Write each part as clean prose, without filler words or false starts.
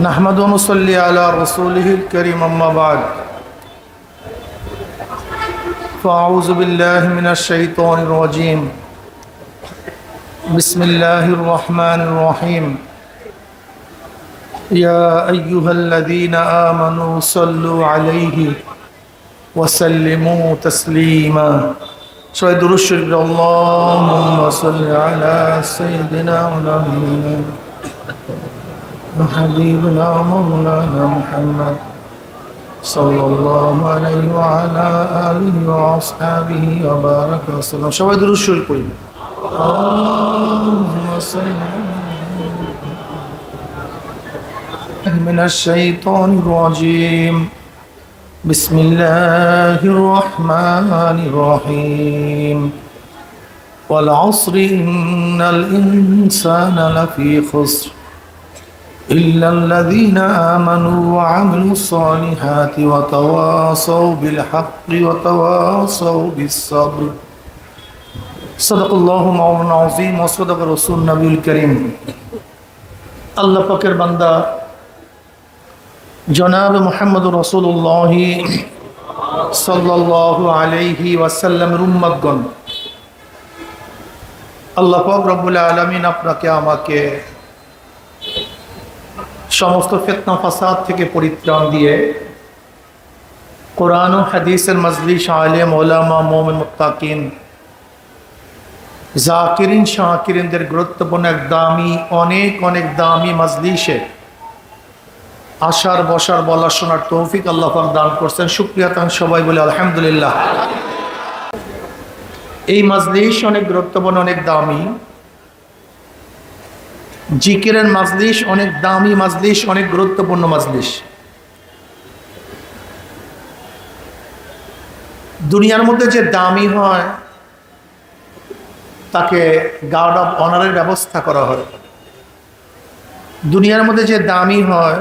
نحمد ونصلي على رسوله الكريم أما بعد فأعوذ بالله من الشيطان الرجيم بسم الله الرحمن الرحيم يا أيها الذين آمنوا صلوا عليه وسلموا تسليما شهد الشرك اللهم صل على سيدنا ونبينا وحبيبنا مولانا محمد صلى الله عليه وعلى آله وأصحابه وبارك وسلم شهد الشرك اللهم صل من الشيطان الرجيم بسم الله الرحمن الرحيم والعصر إن الإنسان لفي خسر إلا الذين آمنوا وعملوا الصالحات وتواصوا بالحق وتواصوا بالصبر صدق الله مولانا العظيم وصدق رسول النبي الكريم আল্লাহ পাকের বান্দা জনাব মুহাম্মদ রাসূলুল্লাহ সাল্লাল্লাহু আলাইহি ওয়াসাল্লামের উম্মতগণ, আল্লাহ পাক রব্বুল আলামিন আপনাকে আমাকে সমস্ত ফিতনা ফাসাদ থেকে পরিত্রাণ দিয়ে কোরআন ও হাদিসের মজলিস, আলেম ওলামা, মুমিন মুত্তাকিন, জাকিরিন শাকিরিনদের গুরুত্বপূর্ণ এক দামি অনেক দামি মজলিসে আসার বসার বলার শোনার তৌফিক আল্লাহ পাক দান করছেন। শুকরিয়া তান সবাই বলে আলহামদুলিল্লাহ। এই মজলিস অনেক গুরুত্বপূর্ণ, অনেক দামি। জিকিরের মজলিস অনেক দামি মজলিস, অনেক গুরুত্বপূর্ণ মজলিস। দুনিয়ার মধ্যে যে দামি হয় তাকে গার্ড অফ অনারের ব্যবস্থা করা হয়। দুনিয়ার মধ্যে যে দামি হয়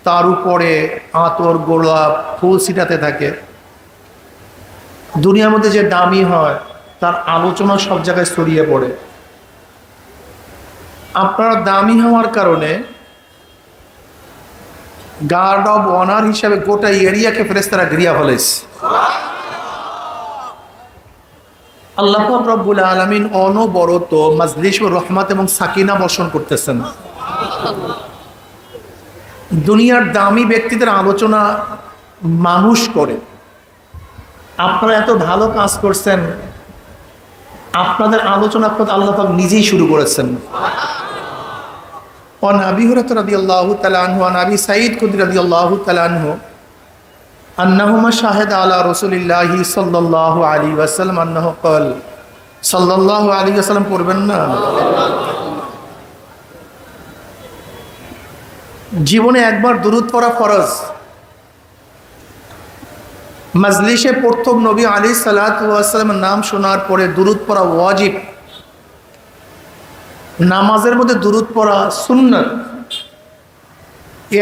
তার উপরে আতর, গোলাপ, ফুল ছিটাতে থাকে। দুনিয়ার মধ্যে যে দামি হয় তার আলোচনা সব জায়গায় ছড়িয়ে পড়ে। আপনারা দামি হওয়ার কারণে গার্ড অব অনার হিসাবে গোটা এরিয়াকে ফেরেশতারা ঘিরিয়া ফেলেছে। আল্লাহ পাক রব্বুল আলামিন অনবরত মাজলিস ও রহমত এবং সাকিনা বর্ষণ করতেছেন। দুনিয়ার দামি ব্যক্তিদের আলোচনা মানুষ করে। আপনারা এত ভালো কাজ করছেন, আপনাদের আলোচনা আল্লাহ পাক নিজেই শুরু করেছেন। ওয়ান আবি হুরায়রা রাদিয়াল্লাহু তাআলা আনহু ওয়ান আবি সাঈদ খুদরি রাদিয়াল্লাহু তাআলা আনহু আন্নাহুমা শাহিদা আলা রাসূলিল্লাহি সাল্লাল্লাহু আলাইহি ওয়াসাল্লাম আন্নাহু ক্বাল সাল্লাল্লাহু আলাইহি ওয়াসাল্লাম পড়বেন না? জীবনে একবার দুরূদ পড়া ফরজ। মজলিসে প্রথম নবী আলাইহিস সালাতু ওয়াস সালামের নাম শোনার পরে দুরূদ পড়া ওয়াজিব। নামাজের মধ্যে দুরূদ পড়া সুন্নাত।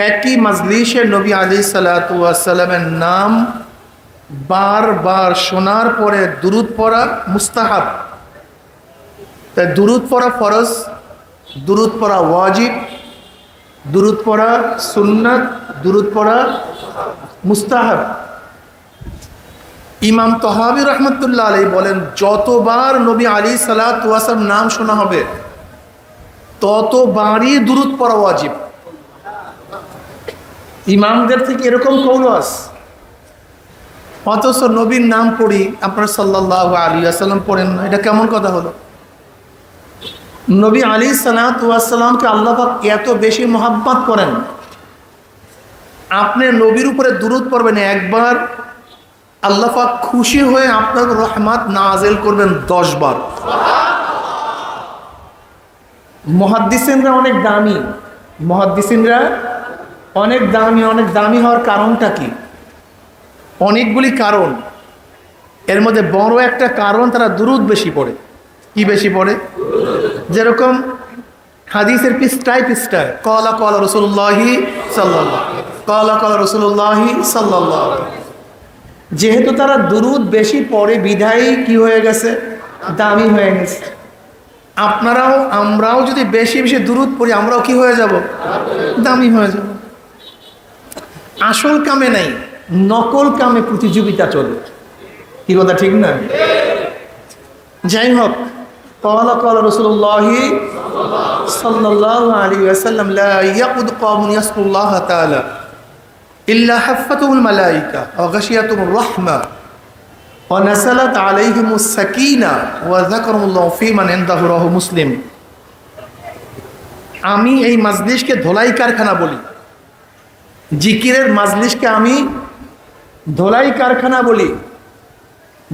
একই মজলিসে নবী আলাইহিস সালাতু ওয়াস সালামের নাম বারবার শোনার পরে দুরূদ পড়া মুস্তাহাব। তাই দুরূদ পড়া ফরজ, দুরূদ পড়া ওয়াজিব, দুরূদ পড়া সুন্নাত, দুরূদ পড়া মুস্তাহাব। ইমাম তহাবী রহমতুল্লাহ আলাইহি বলেন, যতবার নবী আলাইহিস সালাতু ওয়াস সালাম নাম শোনা হবে ততবারই দুরূদ পড়া ওয়াজিব। ইমামদের থেকে এরকম কৌল আছে, অথচ নবীর নাম পড়ি আপনার সাল্লাল্লাহু আলাইহি ওয়াসাল্লাম পড়েন না। এটা কেমন কথা হলো? নবী আলাইহিস সালাতু ওয়াস সালামকে আল্লাহ পাক এত বেশি মহব্বত করেন, আপনি নবীর উপরে দুরূদ পড়বেন একবার, আল্লাহ পাক খুশি হয়ে আপনার রহমত নাযিল করবেন 10 বার। মুহাদ্দিসিনরা অনেক দামি, মুহাদ্দিসিনরা অনেক দামি। অনেক দামি হওয়ার কারণটা কি? অনেকগুলি কারণ। এর মধ্যে বড় একটা কারণ, তারা দুরূদ বেশি পড়ে। কি বেশি পড়ে? যেরকম হাদিসের পৃষ্ঠায় পৃষ্ঠায় ক্বালা ক্বালা রাসূলুল্লাহি সাল্লাল্লাহু, ক্বালা ক্বালা রাসূলুল্লাহি সাল্লাল্লাহু। যেহেতু তারা দুরূদ বেশি পড়ে বিধায় কি হয়ে গেছে? দামি হয়ে গেছে। আপনারাও আমরাও যদি বেশি বেশি দুরূদ পড়ি আমরাও কি হয়ে যাব? দামি হয়ে যাব। আসল কামে নাই, নকল কামে প্রতিযোগিতা চলে। কি কথা ঠিক না? যাই হোক, قال قال رسول الله صلى الله عليه وسلم لا يقعد قوم يذكر الله تعالى إلا حفتهم الملائكة وغشيتهم الرحمة ونزلت عليهم السكينة وذكرهم الله في من عنده رواه মুসলিম। আমি এই মাজলিসকে ধোলাই কারখানা বলি, জিকিরের মাজলিসকে আমি ধোলাই কারখানা বলি।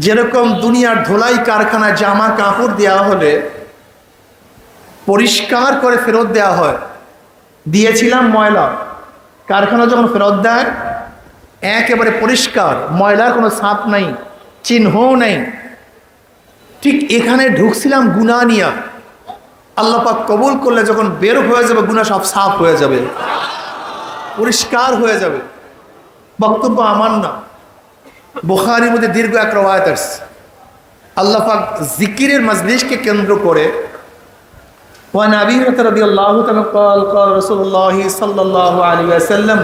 যেরকম দুনিয়ার ধোলাই কারখানা জামা কাপড় দেওয়া হলে পরিষ্কার করে ফেরত দেওয়া হয়, দিয়েছিলাম ময়লা, কারখানা যখন ফেরত দেয় একেবারে পরিষ্কার, ময়লার কোনো ছাপ নাই, চিহ্নও নেই। ঠিক এখানে ঢুকছিলাম গুনাহ নিয়া, আল্লাহ পাক কবুল করলে যখন বের হয়ে যাবে গুনাহ সব সাফ হয়ে যাবে, পরিষ্কার হয়ে যাবে। বক্তব্য আমার না, বুখারীর মধ্যে দীর্ঘ এক রওয়ায়াত আছে। আল্লাহ পাক জিকিরের মাজলিসকে কেন্দ্র করে ওয়ান আবি হুরায়রা রাদিয়াল্লাহু তাআলা قال قال رسول الله صلى الله عليه وسلم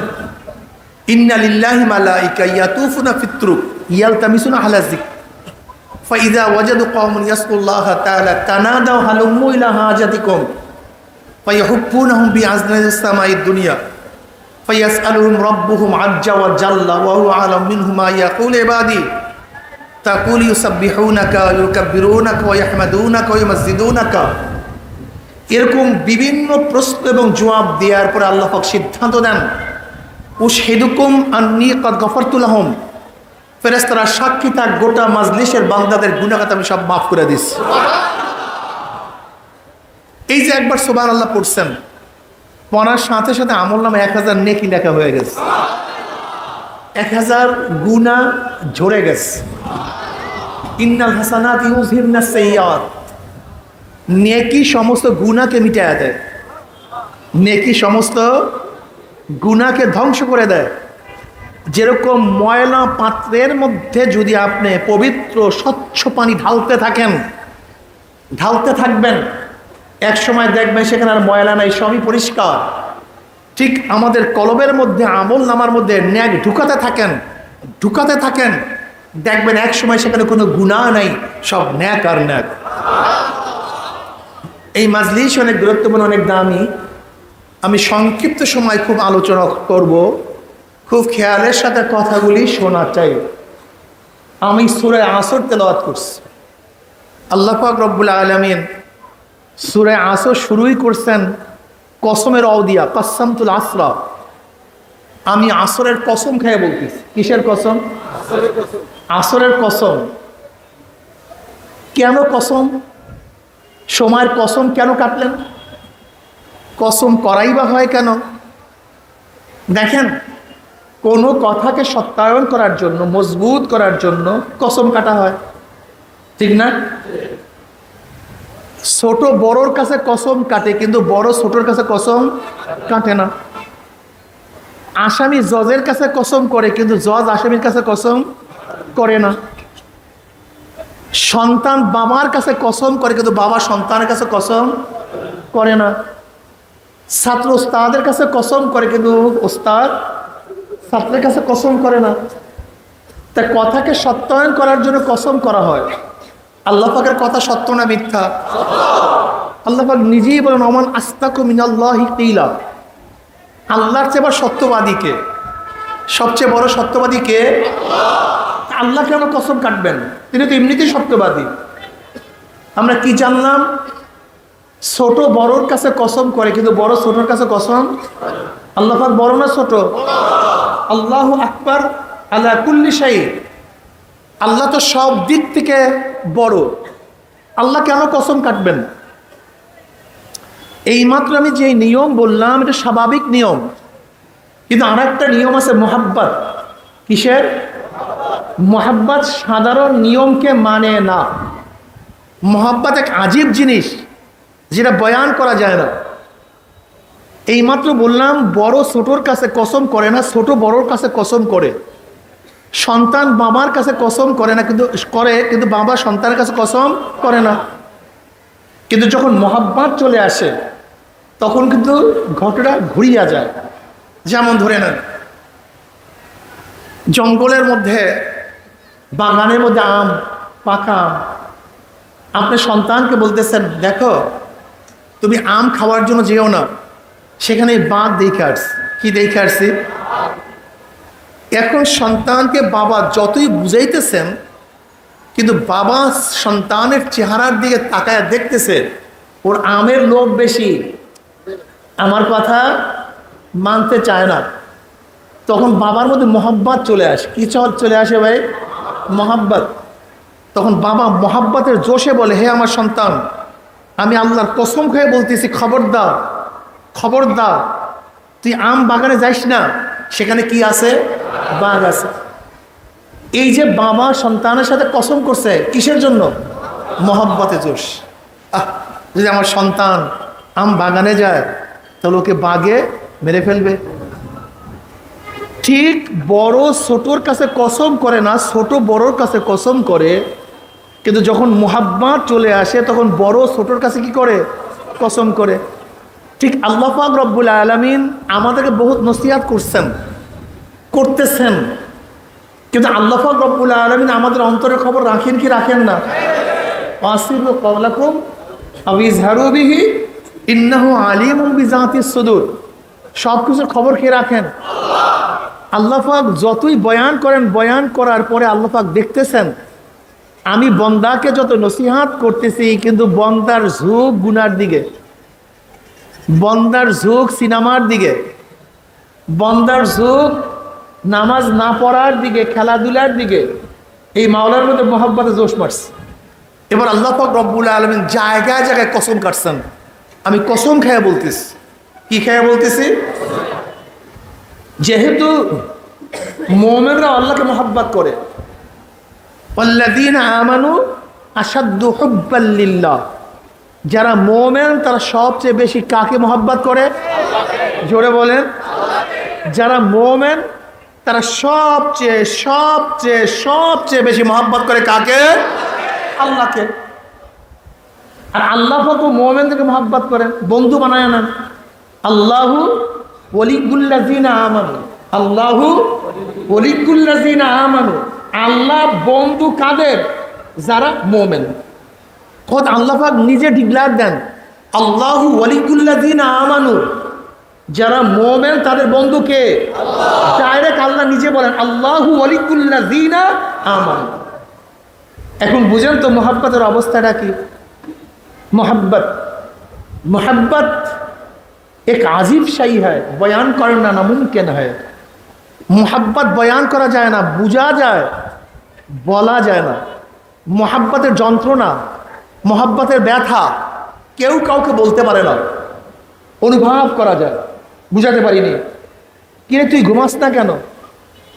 إن لله ملائكة يطوفون في الطرق يلتمسون أهل الذكر فإذا وجدوا قوم يذكرون الله تعالى تنادوا هلموا إلى حاجتكم فيحبونهم بأذناب السماء الدنيا فيسألهم ربهم عز وجل وهو أعلم منهم ما يقول عبادي تقول يسبحونك ويكبرونك ويحمدونك ويمجدونك। এরকম বিভিন্ন প্রশ্ন এবং জবাব দেওয়ার পরে আল্লাহ পাক সিদ্ধান্ত দেন উশহিদুকুম আন্নী ক্বাদ গফারতু লাহুম, ফেরেশতারা সাক্ষী থাক গোটা মাজলিসের বান্দাদের গুনাহ আমি সব মাফ করে দিচ্ছি। এই যে একবার সুবহানাল্লাহ পড়ছেন, পড়ার সাথে সাথে আমলনামে 1000 নেকি লেখা হয়ে গেছে, 1000 গুনাহ ঝরে গেছে। ইন্নাল হাসানাতি ইউযহিবনাস সাইয়্যাত, নেকি সমস্ত গুনাহকে মিটায়া দেয়, নেকি সমস্ত গুনাহকে ধ্বংস করে দেয়। যেরকম ময়লা পাত্রের মধ্যে যদি আপনি পবিত্র স্বচ্ছ পানি ঢালতে থাকবেন, এক সময় দেখবেন সেখানে আর ময়লা নাই, সবই পরিষ্কার। ঠিক আমাদের কলবের মধ্যে, আমল নামার মধ্যে ন্যাক ঢুকাতে থাকেন, দেখবেন এক সময় সেখানে কোনো গুনাহ নাই, সব ন্যাক আর ন্যাক। এই মাজলিস অনেক গুরুত্বপূর্ণ, অনেক দামি। আমি সংক্ষিপ্ত সময় খুব আলোচনা করব, খুব খেয়ালের সাথে কথাগুলি শোনা চাই। আমি সূরা আসর তেলাওয়াত করছি। আল্লাহ পাক রব্বুল আলামিন সূরা আসর শুরুই করছেন কসমের অদিয়া, কাসামতুল আসরা। আমি আসরের কসম খেয়ে বলতেছি। কিসের কসম? আসরের কসম। কেন কসম? সময়ের কসম কেন কাটলেন? কসম করাই বা হয় কেন? দেখেন, কোনো কথাকে সত্যায়ন করার জন্য, মজবুত করার জন্য কসম কাটা হয়, ঠিক না? ছোট বড়োর কাছে কসম কাটে, কিন্তু বড় ছোটর কাছে কসম কাটে না। আসামি জজের কাছে কসম করে, কিন্তু জজ আসামির কাছে কসম করে না। সন্তান বাবার কাছে কসম করে, কিন্তু বাবা সন্তানের কাছে কসম করে না। ছাত্র ওস্তাদের কাছে কসম করে, কিন্তু ওস্তাদ ছাত্রের কাছে কসম করে না। তা কথাকে সত্যায়ন করার জন্য কসম করা হয়। আল্লাহ পাকের কথা সত্য না মিথ্যা? আল্লাহ পাক নিজেই বলেন ওমান আসতাকু মিনাল্লাহি কিলা। আল্লাহর চেয়ে বড় সত্যবাদী কে? সবচেয়ে বড় সত্যবাদী কে? আল্লাহ কেন কসম কাটবেন? তিনি তো এমনিতেই সত্যবাদী। আমরা কি জানলাম? ছোট বড়র কাছে কসম করে, কিন্তু বড় ছোটর কাছে কসম। আল্লাহ পাক বড় না ছোট? আল্লাহু আকবার আলা কুল্লি শাই। আল্লাহ তো সব দিক থেকে বড়। আল্লাহ কেন কসম কাটবেন? এইমাত্র আমি যে নিয়ম বললাম এটা স্বাভাবিক নিয়ম, কিন্তু আর একটা নিয়ম আছে, মোহাব্বত। কিসের? মোহাব্বত সাধারণ নিয়মকে মানে না। মোহাব্বত এক আজীব জিনিস, যেটা বয়ান করা যায় না। এইমাত্র বললাম বড় ছোটর কাছে কসম করে না, ছোট বড়র কাছে কসম করে। সন্তান বাবার কাছে কসম করে না, কিন্তু বাবা সন্তানের কাছে কসম করে না। কিন্তু যখন মহাব্বত চলে আসে তখন কিন্তু ঘটনা ঘুরিয়া যায়। যেমন ধরে নেন, জঙ্গলের মধ্যে, বাগানের মধ্যে আম, পাকা আম, আপনি সন্তানকে বলতেছেন দেখো তুমি আম খাওয়ার জন্য যেও না, সেখানে বাঘ দেখে আসছি। কি দেখে আসছি? এখন সন্তানকে বাবা যতই বুঝাইতেছেন, কিন্তু বাবা সন্তানের চেহারার দিকে তাকায় দেখতেছে ওর আমের লোভ বেশি, আমার কথা মানতে চায় না। তখন বাবার মধ্যে মহব্বত চলে আসে। কি চলে আসে ভাই? মহব্বত। তখন বাবা মহব্বতের জোশে বলে, হে আমার সন্তান, আমি আল্লাহর কসম খেয়ে বলতেছি, খবরদার খবরদার তুই আম বাগানে যাইস না, সেখানে কি আছে? বাঘ আছে। এই যে বাবা সন্তানের সাথে কসম করছে, কিসের জন্য? মহব্বতে জোশ। যদি আমার সন্তান আম বাগানে যায় তাহলে ওকে বাঘে মেরে ফেলবে। ঠিক বড় ছোটর কাছে কসম করে না, ছোট বড়র কাছে কসম করে, কিন্তু যখন মুহাব্বত চলে আসে তখন বড় ছোটর কাছে কি করে? কসম করে। ঠিক আল্লাহ পাক রব্বুল আলামিন আমাদেরকে বহুত নসিহত করতেছেন, কিন্তু আল্লাহ পাক রব্বুল আলামিন আমাদের অন্তরের খবর রাখেন কি রাখেন না? ওয়াসিরু কওলাকুম আও ইজহারু বিহি ইন্নাহু আলিমুম বিযাতিস সুদূর। সব কিছুর খবর কে রাখেন? আল্লাহ পাক যতই বয়ান করেন, বয়ান করার পরে আল্লাহ পাক দেখতেছেন আমি বন্দাকে যত নসিহত করতেছি, কিন্তু বন্দার ঝোঁক গুনার দিকে, বন্দার ঝোঁক সিনেমার দিকে, বন্দার ঝোঁক নামাজ না পড়ার দিকে, খেলাধুলার দিকে। এই মাওলার মধ্যে মহব্বতে জোশ মারছে। এবার আল্লাহ পাক রব্বুল আলামিন জায়গায় জায়গায় কসম কাটছেন। আমি কসম খেয়ে বলতেছি। কি খেয়ে বলতেছি? যেহেতু মুমিনরা আল্লাহকে মহব্বত করে, ওয়াল্লাযীনা আমানু আশাদ্দু হুব্বাল লিল্লাহ, যারা মুমিন তারা সবচেয়ে বেশি কাকে মহব্বত করে? জোরে বলেন। যারা মুমিন তারা সবচেয়ে সবচেয়ে সবচেয়ে বেশি মহব্বত করে কাকে? আল্লাহকে। আর আল্লাহ পাক মুমিনদেরকে মহব্বত করেন, বন্ধু বানায় নেন। আল্লাহু ওয়ালিয়ুল্লাযীনা আমানু, আল্লাহু ওয়ালিয়ুল্লাযীনা আমানু। আল্লাহ বন্ধু কাদের? যারা মুমিন। খোদ আল্লাহ পাক নিজে ডিক্লেয়ার দেন, আল্লাহু ওয়ালিয়ুল্লাযীনা আমানু, যারা মুমিন তাদের বন্ধু কে? ডাইরেক্ট আল্লাহ নিজে বলেন আল্লাহু ওয়ালিয়ুল্লাযীনা আমানু। এখন বুঝেন তো মোহাব্বতের অবস্থাটা কি? मोहब्बत एक अजीब शाही है, बयान करना नामुमकिन है। मोहब्बत बयान करा जाए ना, बुझा जाए, বলা যায় না। মোহাব্বতের যন্ত্রণা, মোহাব্বতের ব্যথা কেউ কাউকে বলতে পারে না, অনুভব করা যায়, বুঝাতে পারিনি। কিরে তুই ঘুমাস না কেন?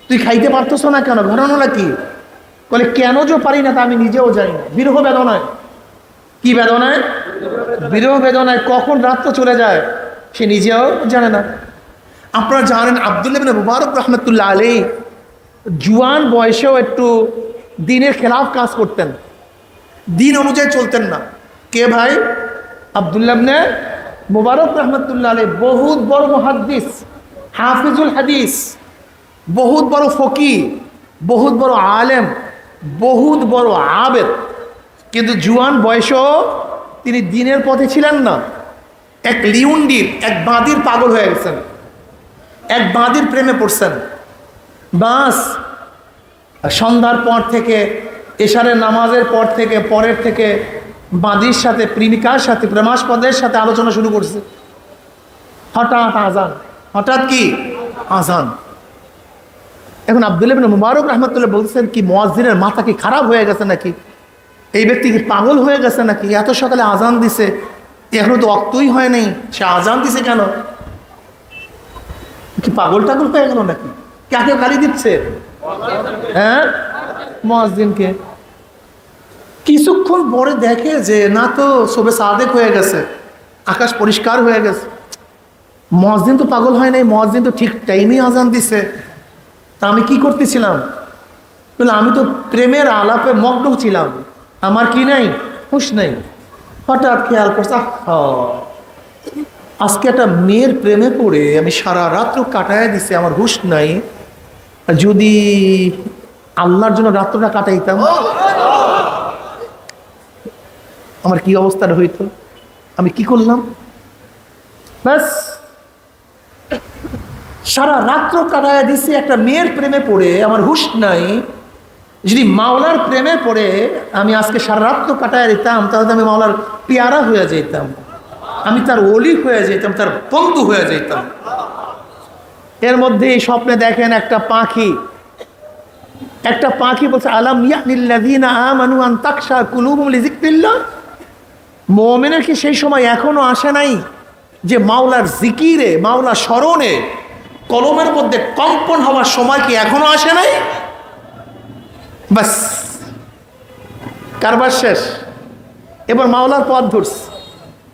তুই খাইতে পারতেছ না কেন? ঘটনাটা কি? বলে কেন যে পারি না তা আমি নিজেও জানি না। বিরহ বেদনায়, কি বেদনায়? বিরহ বেদনায় কখন রাত চলে যায় সে নিজেও জানে না। আপনারা জানেন আব্দুল্লাহ ইবনে মুবারক রাহমাতুল্লাহ আলাইহি জুয়ান বয়সেও একটু দিনের খেলাফ কাজ করতেন, দিন অনুযায়ী চলতেন না। কে ভাই? আব্দুল্লাহ ইবনে মুবারক রাহমাতুল্লাহ আলাইহি বহুত বড় মুহাদ্দিস, হাফিজুল হাদিস, বহুত বড় ফকি, বহুত বড় আলেম, বহুত বড় আবেদ, কিন্তু জুয়ান বয়সেও তিনি দিনের পথে ছিলেন না। এক লিউন্ডির, এক বাঁদির পাগল হয়ে গেছেন, এক বাঁদির প্রেমে পড়ছেন। বাস সন্ধ্যার পর থেকে, এশারের নামাজের পর থেকে, পরের থেকে বাঁদির সাথে, প্রেমিকার সাথে, প্রেমাস্পদের সাথে আলোচনা শুরু করছে। হঠাৎ আজান, হঠাৎ কি আজান। এখন আব্দুল্লাহ ইবনে মুবারক রাহমাতুল্লাহ বলছেন কি মুয়াজ্জিনের মাথা কি খারাপ হয়ে গেছে নাকি? এই ব্যক্তি কি পাগল হয়ে গেছে নাকি? এত সকালে আজান দিছে, এখনো তো অক্তই হয় নাই, সে আজান দিছে কেন? কি পাগল টাগল হয়ে গেল নাকি? কাকে গালি দিচ্ছে? হ্যাঁ, মুয়াজ্জিনকে। কিছুক্ষণ পরে দেখে যে না, তো শোবে সাদেক হয়ে গেছে, আকাশ পরিষ্কার হয়ে গেছে। মুয়াজ্জিন তো পাগল হয় নাই, মুয়াজ্জিন তো ঠিক টাইমেই আজান দিছে। তা আমি কি করতেছিলাম? বলে আমি তো প্রেমের আলাপে মগ্ন ছিলাম, আমার কি নাই? হুঁশ নাই। হঠাৎ খেয়াল করছে, আজকে একটা মেয়ের প্রেমে পড়ে আমি সারা রাত্র কাটায় দিছি, আমার হুঁশ নাই। যদি আল্লাহর জন্য রাত্রটা কাটাইতাম, আমার কি অবস্থাটা হইতো? আমি কি করলাম? ব্যাস সারা রাত্র কাটায় দিছি একটা মেয়ের প্রেমে পড়ে, আমার হুঁশ নাই। যদি মাওলার প্রেমে পড়ে আমি আজকে সারা রাত্র কাটায় দিতাম, তাহলে আমি মাওলার পেয়ারা হয়ে যেতাম, আমি তার ওলি হয়ে যেতাম, তার বন্ধু হয়ে যেতাম। এর মধ্যে এই স্বপ্নে দেখেন একটা পাখি বলছে, আলাম ইয়ানিল্লাযীনা আমানু আন তাকশা কুলুবুহুম লিযিকরিল্লাহ। মুমিনের কি সেই সময় এখনো আসে নাই যে মাওলার জিকিরে, মাওলার স্মরণে কলমের মধ্যে কম্পন হওয়ার সময় কি এখনো আসে নাই? বাস কারবার শেষ। এবার মাওলার পথ ধরছে।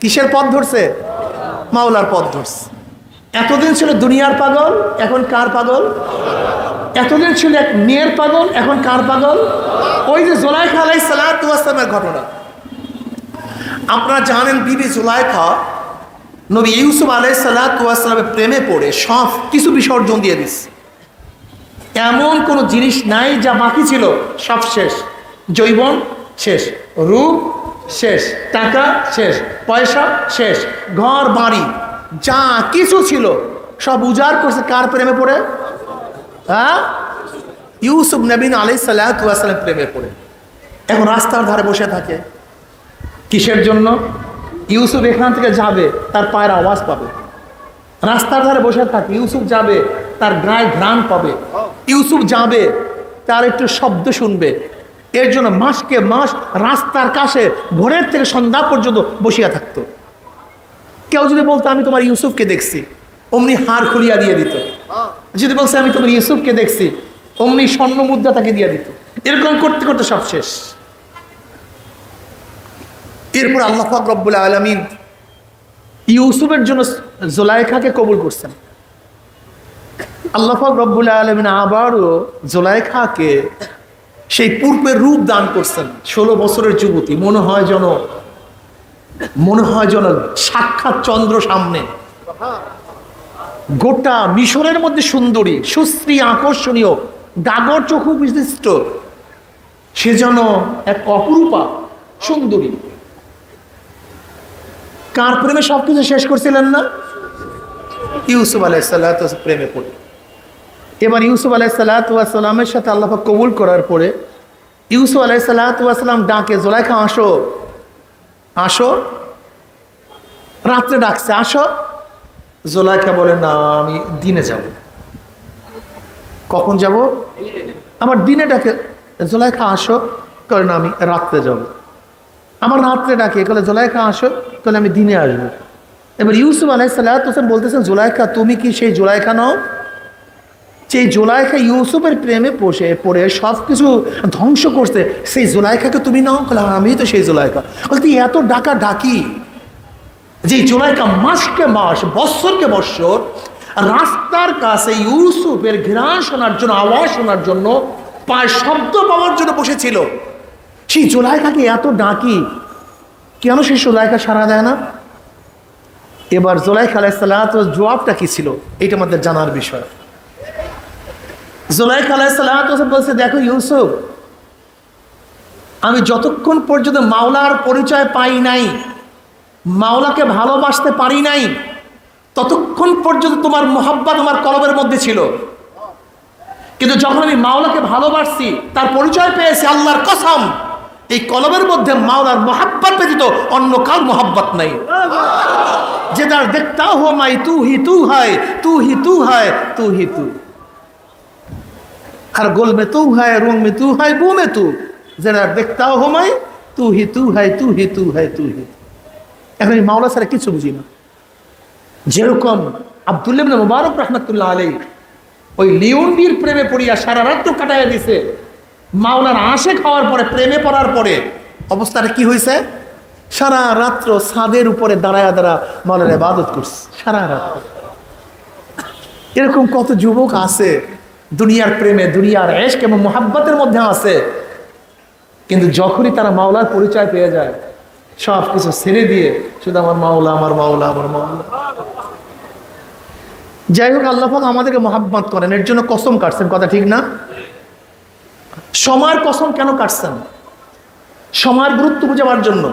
কিসের পথ ধরছে? মাওলার পথ ধরছে। এতদিন ছিল দুনিয়ার পাগল, এখন কার পাগল? এতদিন ছিল এক মেয়ের পাগল, এখন কার পাগল? ওই যে জুলাইখা আলাইহিস সালাতু ওয়াস সালামের ঘটনা আপনারা জানেন। বিবি জুলাইখা নবী ইউসুফ আলাইহিস সালাতু ওয়াস সালামের প্রেমে পড়ে সব কিছু বিসর্জন দিয়ে দিচ্ছে। এমন কোনো জিনিস নাই যা বাকি ছিল, সব শেষ। যৌবন শেষ, রূপ শেষ, টাকা শেষ, পয়সা শেষ, ঘর বাড়ি যা কিছু ছিল সব উজাড় করছে কার প্রেমে পড়ে? হ্যাঁ, ইউসুফ নবী আলাইহিস সালাতু ওয়াস সালামের প্রেমে পড়ে। এখন রাস্তার ধারে বসে থাকে। কিসের জন্য? ইউসুফ এখান থেকে যাবে, তার পায়ের আওয়াজ পাবে। রাস্তার ধারে বসে থাকে, ইউসুফ যাবে, তার গায়ে ঘ্রাণ পাবে। ইউসুফ যাবে, তার একটু শব্দ শুনবে। এর জন্য মাসকে মাস রাস্তার কাছে ভোরের থেকে সন্ধ্যা পর্যন্ত বসিয়া থাকতো। কেউ যদি বলতো আমি তোমার ইউসুফকে দেখছি, অমনি হাড় খুলিয়া দিয়ে দিত। যদি বলছে আমি তোমার ইউসুফকে দেখছি, অমনি স্বর্ণ মুদ্রা তাকে দিয়ে দিত। এরকম করতে করতে সব শেষ। এরপর আল্লাহ পাক রব্বুল আলামিন ইউসুফের জন্য জুলাইখাকে কবুল করছেন। আল্লাহ পাক রব্বুল আলামিন আবারও জুলাইখাকে সেই পূর্বের রূপ দান করছেন। 16 বছরের যুবতী, মনে হয় যেন সাক্ষাৎ চন্দ্র সামনে। গোটা মিশরের মধ্যে সুন্দরী, সুশ্রী, আকর্ষণীয়, গাগর চক্ষু বিশিষ্ট, সে যেন এক অপরূপা সুন্দরী। কার প্রেমে সবকিছু শেষ করছিলেন না? ইউসুফ আলাইহিস সালাতু ওয়াস প্রেমে পড়ে। এবার ইউসুফ আলাইহিস সালাতু ওয়াস সালামের সাথে আল্লাহ পাক কবুল করার পরে ইউসুফ আলাইহিস সালাতু ওয়াস সালাম ডাকে, জুলাইখা আসো আসো। রাত্রে ডাকছে, আসো। জুলাইখা বলে, না আমি দিনে যাব। কখন যাব? আমার দিনে ডাকে। জুলাইখা আসো, করে না আমি রাত্রে যাব। আমার রাত্রে ডাকে, বলে জুলাইখা আসো, তাহলে আমি দিনে আসবো। এবার ইউসুফ আলাইহিস সালাতু ওয়াস সালাম বলতেছেন, জুলাইখা তুমি কি সেই জুলাইখা নও? সেই জুলাইখা ইউসুফের প্রেমে পড়ে সব কিছু ধ্বংস করছে, সেই জুলাইখাকে তুমি নাও? বলে আমি তো সেই জুলাইখা। বলতে এত ডাকা ডাকি যে জুলাইখা মাসকে মাস, বৎসরকে বৎসর রাস্তার কাছে ইউসুফের ঘ্রাণ শোনার জন্য, আওয়াজ শোনার জন্য, পায়ের শব্দ পাওয়ার জন্য বসেছিল। সেই জুলাইখাকে এত ডাকি, কেন সেই জুলাইখা সাড়া দেয় না? এবার জুলাইখা আলাইহিস সালাতু ওয়াস জবাবটা কি ছিল, এটা আমাদের জানার বিষয়। জুলাইখা আলাইহিস সালাতু ওয়াস বলছে, দেখো ইউসুফ, আমি যতক্ষণ পর্যন্ত মাওলার পরিচয় পাই নাই, মাওলাকে ভালোবাসতে পারি নাই, ততক্ষণ পর্যন্ত তোমার মুহাব্বত আমার কলবের মধ্যে ছিল। কিন্তু যখন আমি মাওলাকে ভালোবাসছি, তার পরিচয় পেয়েছি, আল্লাহর কসম, এই কলবের মধ্যে মাওলার মুহাব্বত ব্যতীত অন্য কার মুহাব্বত নাই। যেদার দেখতা হো মাই তু হি তু হয়, তু হি তু হয়, তু হি তু। আর গোল মে তু হয়, রং মে তু হয়, বু মে তু। যেদার দেখতা হো মাই তু হি তু হয়, তু হি তু হয়, তু হি। এখন এই মাওলা ছাড়া কিছু বুঝি না। যেরকম আব্দুল্লাহ ইবনে মুবারক রাহমাতুল্লাহ আলাইহি ওই লিওনডির প্রেমে পড়িয়া সারা রাত কাটাইয়া দিছে, মাওলার আশেক হওয়ার পরে, প্রেমে পড়ার পরে অবস্থাটা কি হয়েছে? সারা রাত্র ছাদের উপরে দাঁড়ায় মাওলার ইবাদত করছে সারা রাত। এরকম কত যুবক আছে দুনিয়ার প্রেমে, দুনিয়ার ইশক এবং মুহাব্বতের মধ্যে আছে, কিন্তু যখনই তারা মাওলার পরিচয় পেয়ে যায়, সব কিছু ছেড়ে দিয়ে শুধু আমার মাওলা, আমার মাওলা, আমার মাওলা। যাই হোক, আল্লাহ পাক আমাদেরকে মহাব্বত করেন, এর জন্য কসম কাটছেন, কথা ঠিক না? সময়ের কসম কেন কাটছেন? সময়ের গুরুত্ব বোঝাবার জন্য।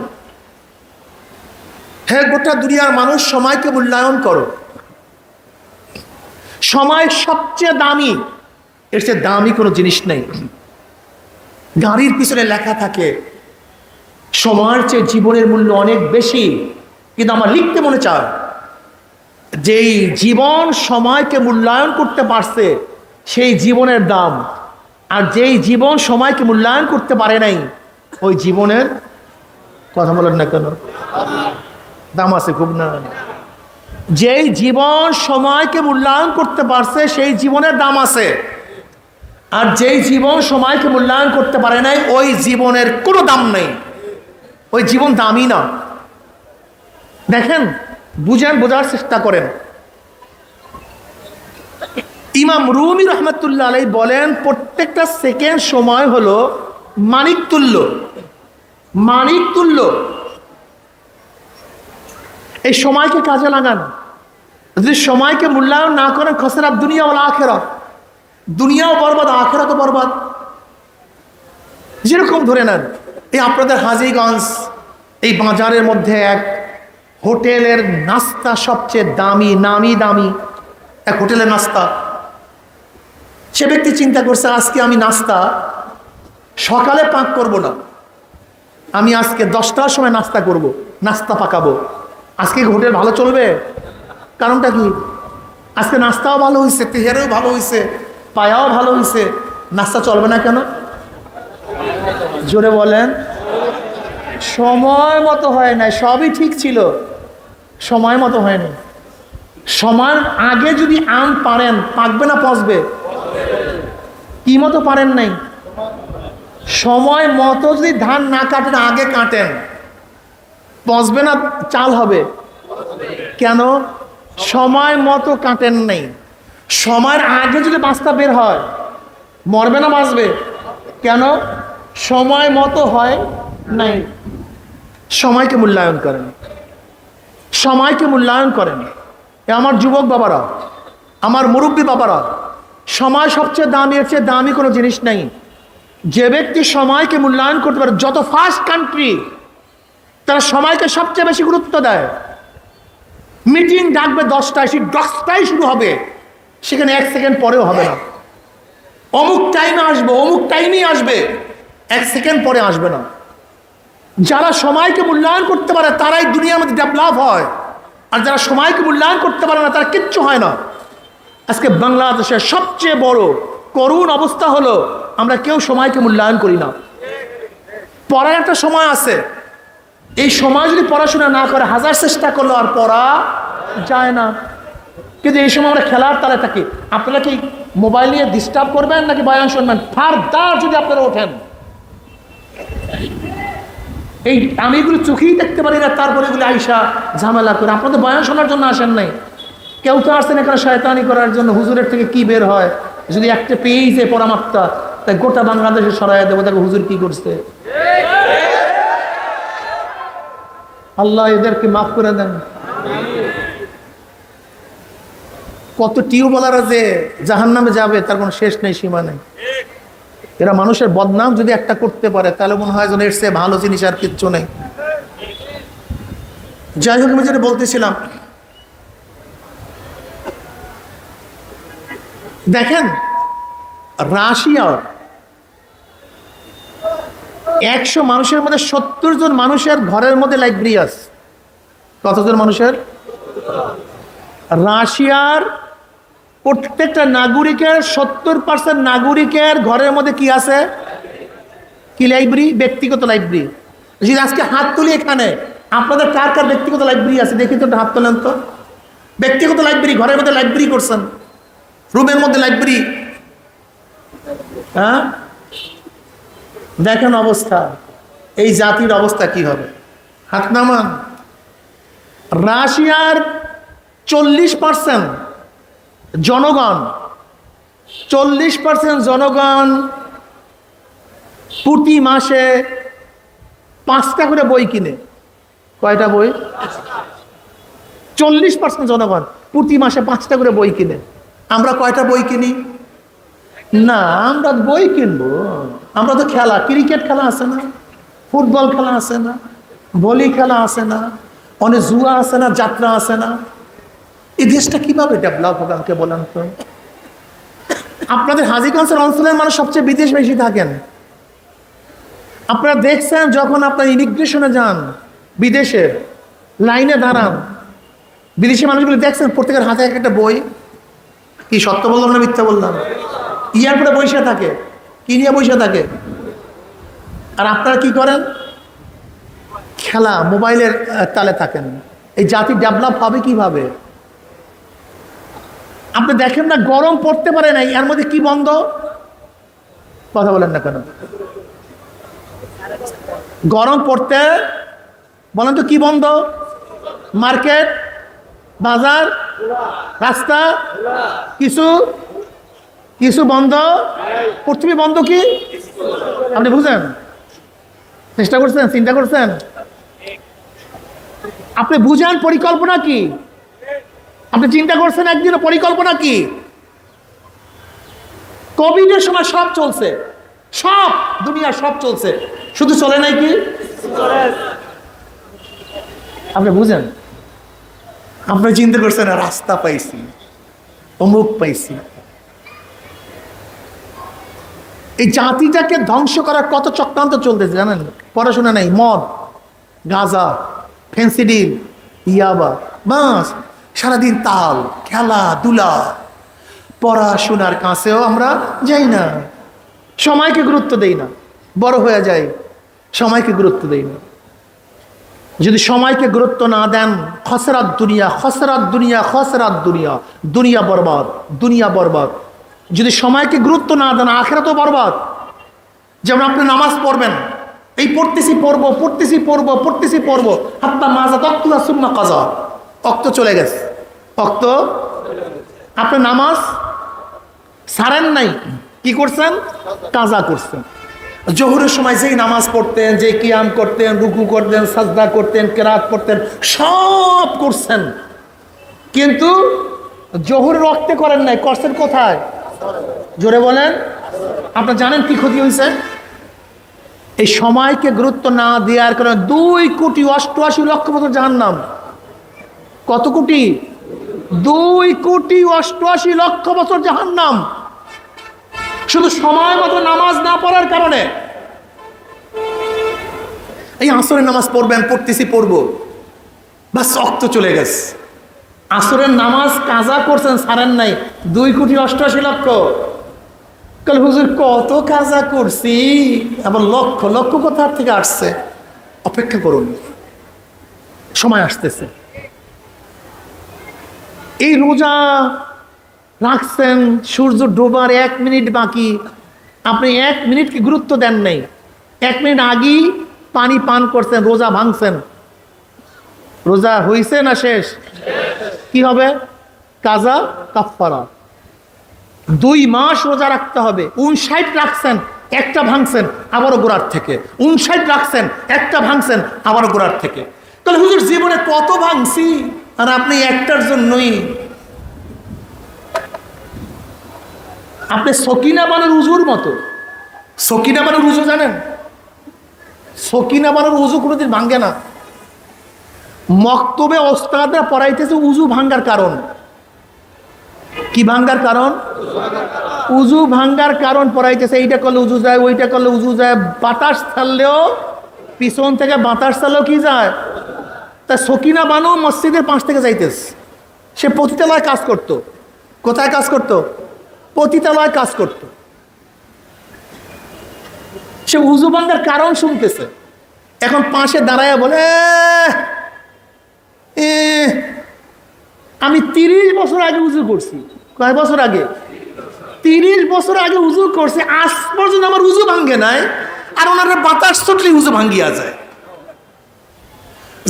হ্যাঁ, গোটা দুনিয়ার মানুষ, সময়কে মূল্যায়ন করো। সময় সবচেয়ে দামি, এর চেয়ে দামি কোনো জিনিস নেই। গাড়ির পিছনে লেখা থাকে সময়ের চেয়ে জীবনের মূল্য অনেক বেশি, কিন্তু আমার লিখতে মনে চায় যেই জীবন সময়কে মূল্যায়ন করতে পারছে সেই জীবনের দাম, আর যেই জীবন সময়কে মূল্যায়ন করতে পারে নাই ওই জীবনের কথা বলেন না কেন, দাম আছে খুব না। যেই জীবন সময়কে মূল্যায়ন করতে পারছে সেই জীবনের দাম আছে, আর যেই জীবন সময়কে মূল্যায়ন করতে পারে নাই ওই জীবনের কোনো দাম নেই, ওই জীবন দামই না। দেখেন, বুঝেন, বোঝার চেষ্টা করেন। ইমাম রুমি রহমতুল্লাহ আলাইহি বলেন প্রত্যেকটা সেকেন্ড সময় হলো মানিক তুল্য, মানিক তুল্য। এই সময়কে কাজে লাগান। যদি সময়কে মূল্যায়ন না করেন, খসরাত দুনিয়া ওয়াল আখিরাত, দুনিয়াও বরবাদ, আখিরাতও বরবাদ। যেরকম ধরে নেন, এই আপনাদের হাজীগঞ্জ এই বাজারের মধ্যে এক হোটেলের নাস্তা সবচেয়ে দামি, নামি দামি এক হোটেলের নাস্তা। সে ব্যক্তি চিন্তা করছে আজকে আমি নাস্তা সকালে পাক করব না, আমি আজকে 10টার সময় নাস্তা করব, নাস্তা পাকাবো। আজকে হোটেল ভালো চলবে? কারণটা কি? আজকে নাস্তাও ভালো হয়েছে, তেহারেও ভালো হয়েছে, পায়াও ভালো হয়েছে, নাস্তা চলবে না কেন? জোরে বলেন। সময় মতো হয় নাই, সবই ঠিক ছিল, সময় মতো হয়নি। সময়ের আগে যদি আম পারেন, পাকবে না পচবে? কি মতো পারেন নাই? সময় মতো যদি ধান না কাটেন, আগে কাটেন, পচবে না চাল হবে? কেন? সময় মতো কাটেন নাই। সময়ের আগে যদি বাস্তা বের হয়, মরবে না বাঁচবে? কেন? সময় মতো হয় নাই। সময়কে মূল্যায়ন করেন, সময়কে মূল্যায়ন করেন। আমার যুবক বাবারা, আমার মুরব্বী বাবারা, সময় সবচেয়ে দামি, এর চেয়ে দামি কোনো জিনিস নেই। যে ব্যক্তি সময়কে মূল্যায়ন করতে পারে, যত ফাস্ট কান্ট্রি তারা সময়কে সবচেয়ে বেশি গুরুত্ব দেয়। মিটিং ডাকবে 10টায়, সেই 10টায় শুরু হবে, সেখানে 1 সেকেন্ড পরেও হবে না। অমুক টাইমে আসবে, অমুক টাইমেই আসবে, 1 সেকেন্ড পরে আসবে না। যারা সময়কে মূল্যায়ন করতে পারে তারাই দুনিয়ার মধ্যে ডেভেলপ হয়, আর যারা সময়কে মূল্যায়ন করতে পারে না তারা কিচ্ছু হয় না। আজকে বাংলাদেশের সবচেয়ে বড় করুণ অবস্থা হলো আমরা কেউ সময়কে মূল্যায়ন করি না। পড়ার একটা সময় আছে, এই সময় যদি পড়াশোনা না করে হাজার চেষ্টা করলো আর পড়া যায় না। কিন্তু এই সময় আমরা খেলার তালে থাকি। আপনারা কি মোবাইল নিয়ে ডিস্টার্ব করবেন নাকি বয়ান শুনবেন? ফারদার যদি আপনারা ওঠেন, এই আমি এগুলো চোখেই দেখতে পারি না, তারপরে এগুলো আইসা ঝামেলা করে। আপনাদের বয়ান শোনার জন্য আসেন নাই, কেউ তো আসছেন এখানে শয়তানি করার জন্য। হুজুরের থেকে কি বের হয়? যদি একটা পেয়েই যে পরামাত্রা, তাই গোটা বাংলাদেশে সরাইয়া দেবো, দেখো হুজুর কি করছে। আল্লাহ এদেরকে মাফ করে দেন। কত টিউবওয়ালারা যে জাহান্নামে যাবে তার কোনো শেষ নেই, সীমা নেই। এরা মানুষের বদনাম যদি একটা করতে পারে তাহলে মনে হয় যেন এর চেয়ে ভালো জিনিস আর কিচ্ছু নেই। যাই হোক, আমি যেটা বলতেছিলাম, দেখেন রাশিয়ার 100 মানুষের মধ্যে 70 জন মানুষের ঘরের মধ্যে লাইব্রেরি আছে। কতজন মানুষের? রাশিয়ার প্রত্যেকটা নাগরিকের 70% নাগরিকের ঘরের মধ্যে কি আছে? কি লাইব্রেরি? ব্যক্তিগত লাইব্রেরি। যদি আজকে হাত তুলি এখানে, আপনাদের কার কার ব্যক্তিগত লাইব্রেরি আছে দেখি তো, হাত তোলেন তো। ব্যক্তিগত লাইব্রেরি, ঘরের মধ্যে লাইব্রেরি করছেন, রুমের মধ্যে লাইব্রেরি। হ্যাঁ, দেখেন অবস্থা, এই জাতির অবস্থা কি হবে। হাত নামান। রাশিয়ার 40% জনগণ, 40% জনগণ প্রতি মাসে 5টা করে বই কিনে। কয়টা বই? 40% জনগণ প্রতি মাসে 5টা করে বই কিনে। আমরা কয়টা বই কিনি? না, আমরা বই কিনবো? আমরা তো খেলা, ক্রিকেট খেলা আছে না, ফুটবল খেলা আছে না, ভলি খেলা আছে না, অনেক জুয়া আছে না, যাত্রা আছে না। এই দেশটা কিভাবে ডেভেলপ হবে আমাকে বলেন তো? আপনাদের হাজীগঞ্জের অঞ্চলের মানুষ সবচেয়ে বিদেশ বেশি থাকেন। আপনারা দেখছেন যখন আপনার ইমিগ্রেশনে যান, বিদেশের লাইনে দাঁড়ান, বিদেশি মানুষগুলো দেখছেন প্রত্যেকের হাতে একটা বই। কি সত্য বললাম না মিথ্যা বললাম? এয়ারপোর্টে বসে থাকে, কি নিয়ে বসে থাকে? আর আপনারা কি করেন? খেলা, মোবাইলের তালে থাকেন। এই জাতি ডেভেলপ হবে কিভাবে? আপনি দেখেন না, গরম পড়তে পারে নাই, এর মধ্যে কি বন্ধ? কথা বলেন না কেন? গরম পড়তে বলেন তো কি বন্ধ? মার্কেট, বাজার, রাস্তা, কিছু কিছু বন্ধ। পৃথিবী বন্ধ কি? আপনি বুঝেন? চেষ্টা করছেন, চিন্তা করছেন? আপনি বুঝেন পরিকল্পনা কি? আপনি চিন্তা করছেন একদিনও পরিকল্পনা কি? কোভিডের সময় সব চলছে, সব দুনিয়া সব চলছে, শুধু চলে নাই কি? আপনি বুঝেন? আপনি চিন্তা করছেন রাস্তা পাইছি, অমুক পাইছি। এই জাতিটাকে ধ্বংস করার কত চক্রান্ত চলতেছে জানেন? পড়াশোনা নাই, মদ, গাঁজা, ফেন্সিডিল, ইয়াবা, বাস, সারাদিন তাল, খেলাধুলা, পড়াশোনার কাছেও আমরা যাই না, সময়কে গুরুত্ব দেই না। বড় হয়ে যায়, সময়কে গুরুত্ব দেই না। যদি সময়কে গুরুত্ব না দেন, খসরাত দুনিয়া, খসরাত দুনিয়া, খসরাত দুনিয়া, দুনিয়া বরবাদ, দুনিয়া বরবাদ। যদি সময়কে গুরুত্ব না দেন, আখিরাতও বরবাদ। যেমন আপনি নামাজ পড়বেন, এই পড়তেছি পড়বো, পড়তেছি পড়বো, পড়তেছি পড়বো, হাত্তা মাজা তক্তুলা সুম্মা কাজা, অক্ত চলে গেছে, অক্ত। আপনি নামাজ ছাড়েন নাই, কি করছেন? কাজা করছেন। জোহরের সময় যেই নামাজ পড়তেন, যে কিয়াম করতেন, রুকু করতেন, সাজদা করতেন, কেরাত পড়তেন, সব করছেন, কিন্তু জোহরের রক্তে করেন নাই, করছেন কোথায়? জোরে বলেন। আপনারা জানেন কি ক্ষতি হয়েছে? এই সময়কে গুরুত্ব না দেওয়ার কারণে 2,88,00,000 বছর জাহান্নাম। কত কোটি? 2,88,00,000 বছর জাহান্নাম, শুধু সময় মতো নামাজ না পড়ার কারণে। এই আসরের নামাজ পড়বেন, পড়তেছি পড়বো, বাস রক্ত চলে গেছে। আসরের নামাজ কাজা করছেন, ছাড়েন নাই, 2,88,00,000। কাল হুজুর কত কাজা করছি, আবার লক্ষ লক্ষ কোথার থেকে আসছে? অপেক্ষা করুন, সময় আসতেছে। এই রোজা রাখছেন, সূর্য ডোবার 1 মিনিট বাকি, আপনি 1 মিনিটকে গুরুত্ব দেন নাই, 1 মিনিট আগেই পানি পান করছেন, রোজা ভাঙছেন। রোজা হইছে না শেষ? কি হবে? কাজা, কাফারা। 2 মাস রোজা রাখতে হবে। 59 রাখছেন, একটা ভাঙছেন, আবারও গোড়ার থেকে। 59 রাখছেন, একটা ভাঙছেন, আবারও গোড়ার থেকে। তাহলে হুজুর জীবনে কত ভাঙছি, আর আপনি একটার জন্যই। আপনি সকিনা বানুর উজুর মতো। সকিনা বানুর উজু জানেন? সকিনা বানুর উজু কোনোদিন ভাঙ্গে না। মক্তবে ওস্তাদরা পড়াইতেছে উজু ভাঙ্গার কারণ কি? ভাঙ্গার কারণ, উজু ভাঙ্গার কারণ পড়াইতেছে। এইটা করলে উজু যায়, ওইটা করলে উজু যায়। বাতাস ছাড়লেও, পিছন থেকে বাতাস ছাড়লেও কি যায়? তা সকিনা বানু মসজিদের 5 থেকে যাইতেছে। সে পতিতালয় কাজ করত। কোথায় কাজ করত? পতিতালয় কাজ করত। সে উজু ভাঙ্গার কারণ শুনতেছে। এখন পাশে দাঁড়ায় বলে, আমি 30 বছর আগে উজু করছি। কয় বছর আগে? 30 বছর আগে উজু করছে, আজ পর্যন্ত আমার উজু ভাঙ্গে নাই। আর ওনারা বাতাস ছুটলে উজু ভাঙ্গিয়া যায়।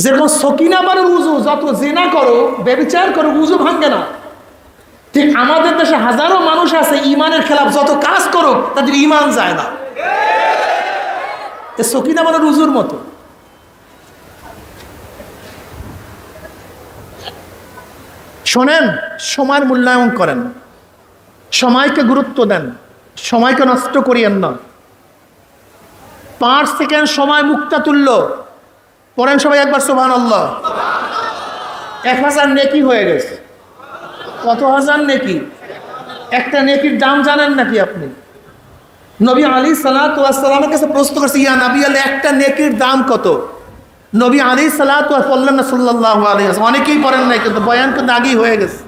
যেরকম সকিনা বানুর উজু, যত জিনা করো, ব্যভিচার করো, উজু ভাঙ্গে না। ঠিক আমাদের দেশে হাজারো মানুষ আছে, ইমানের খেলাফ যত কাজ করো, তাদের ইমান যায় না। সকিনা বানুর উজুর মতো। শোনেন, সময়ের মূল্যায়ন করেন, সময়কে গুরুত্ব দেন, সময়কে নষ্ট করিয়েন না। 5 সেকেন্ড সময় মুক্তাতুল্য পড়েন সবাই একবার সুবহানাল্লাহ। 1000 নেকি হয়ে গেছে। কত হাজার নেকি? একটা নেকির দাম জানেন নাকি আপনি? নবী আলাইহিস সালাতু ওয়াস সালামের কাছে প্রশ্ন করছে, ইয়া নবী আল্লাহ, একটা নেকির দাম কত? নবী আলাইহিস সালাতু ওয়াস বললেন না সাল্লাল্লাহু আলাইহি ওয়াসাল্লাম। অনেকেই পড়েন নাই, কিন্তু বয়ান কিন্তু আগেই হয়ে গেছে,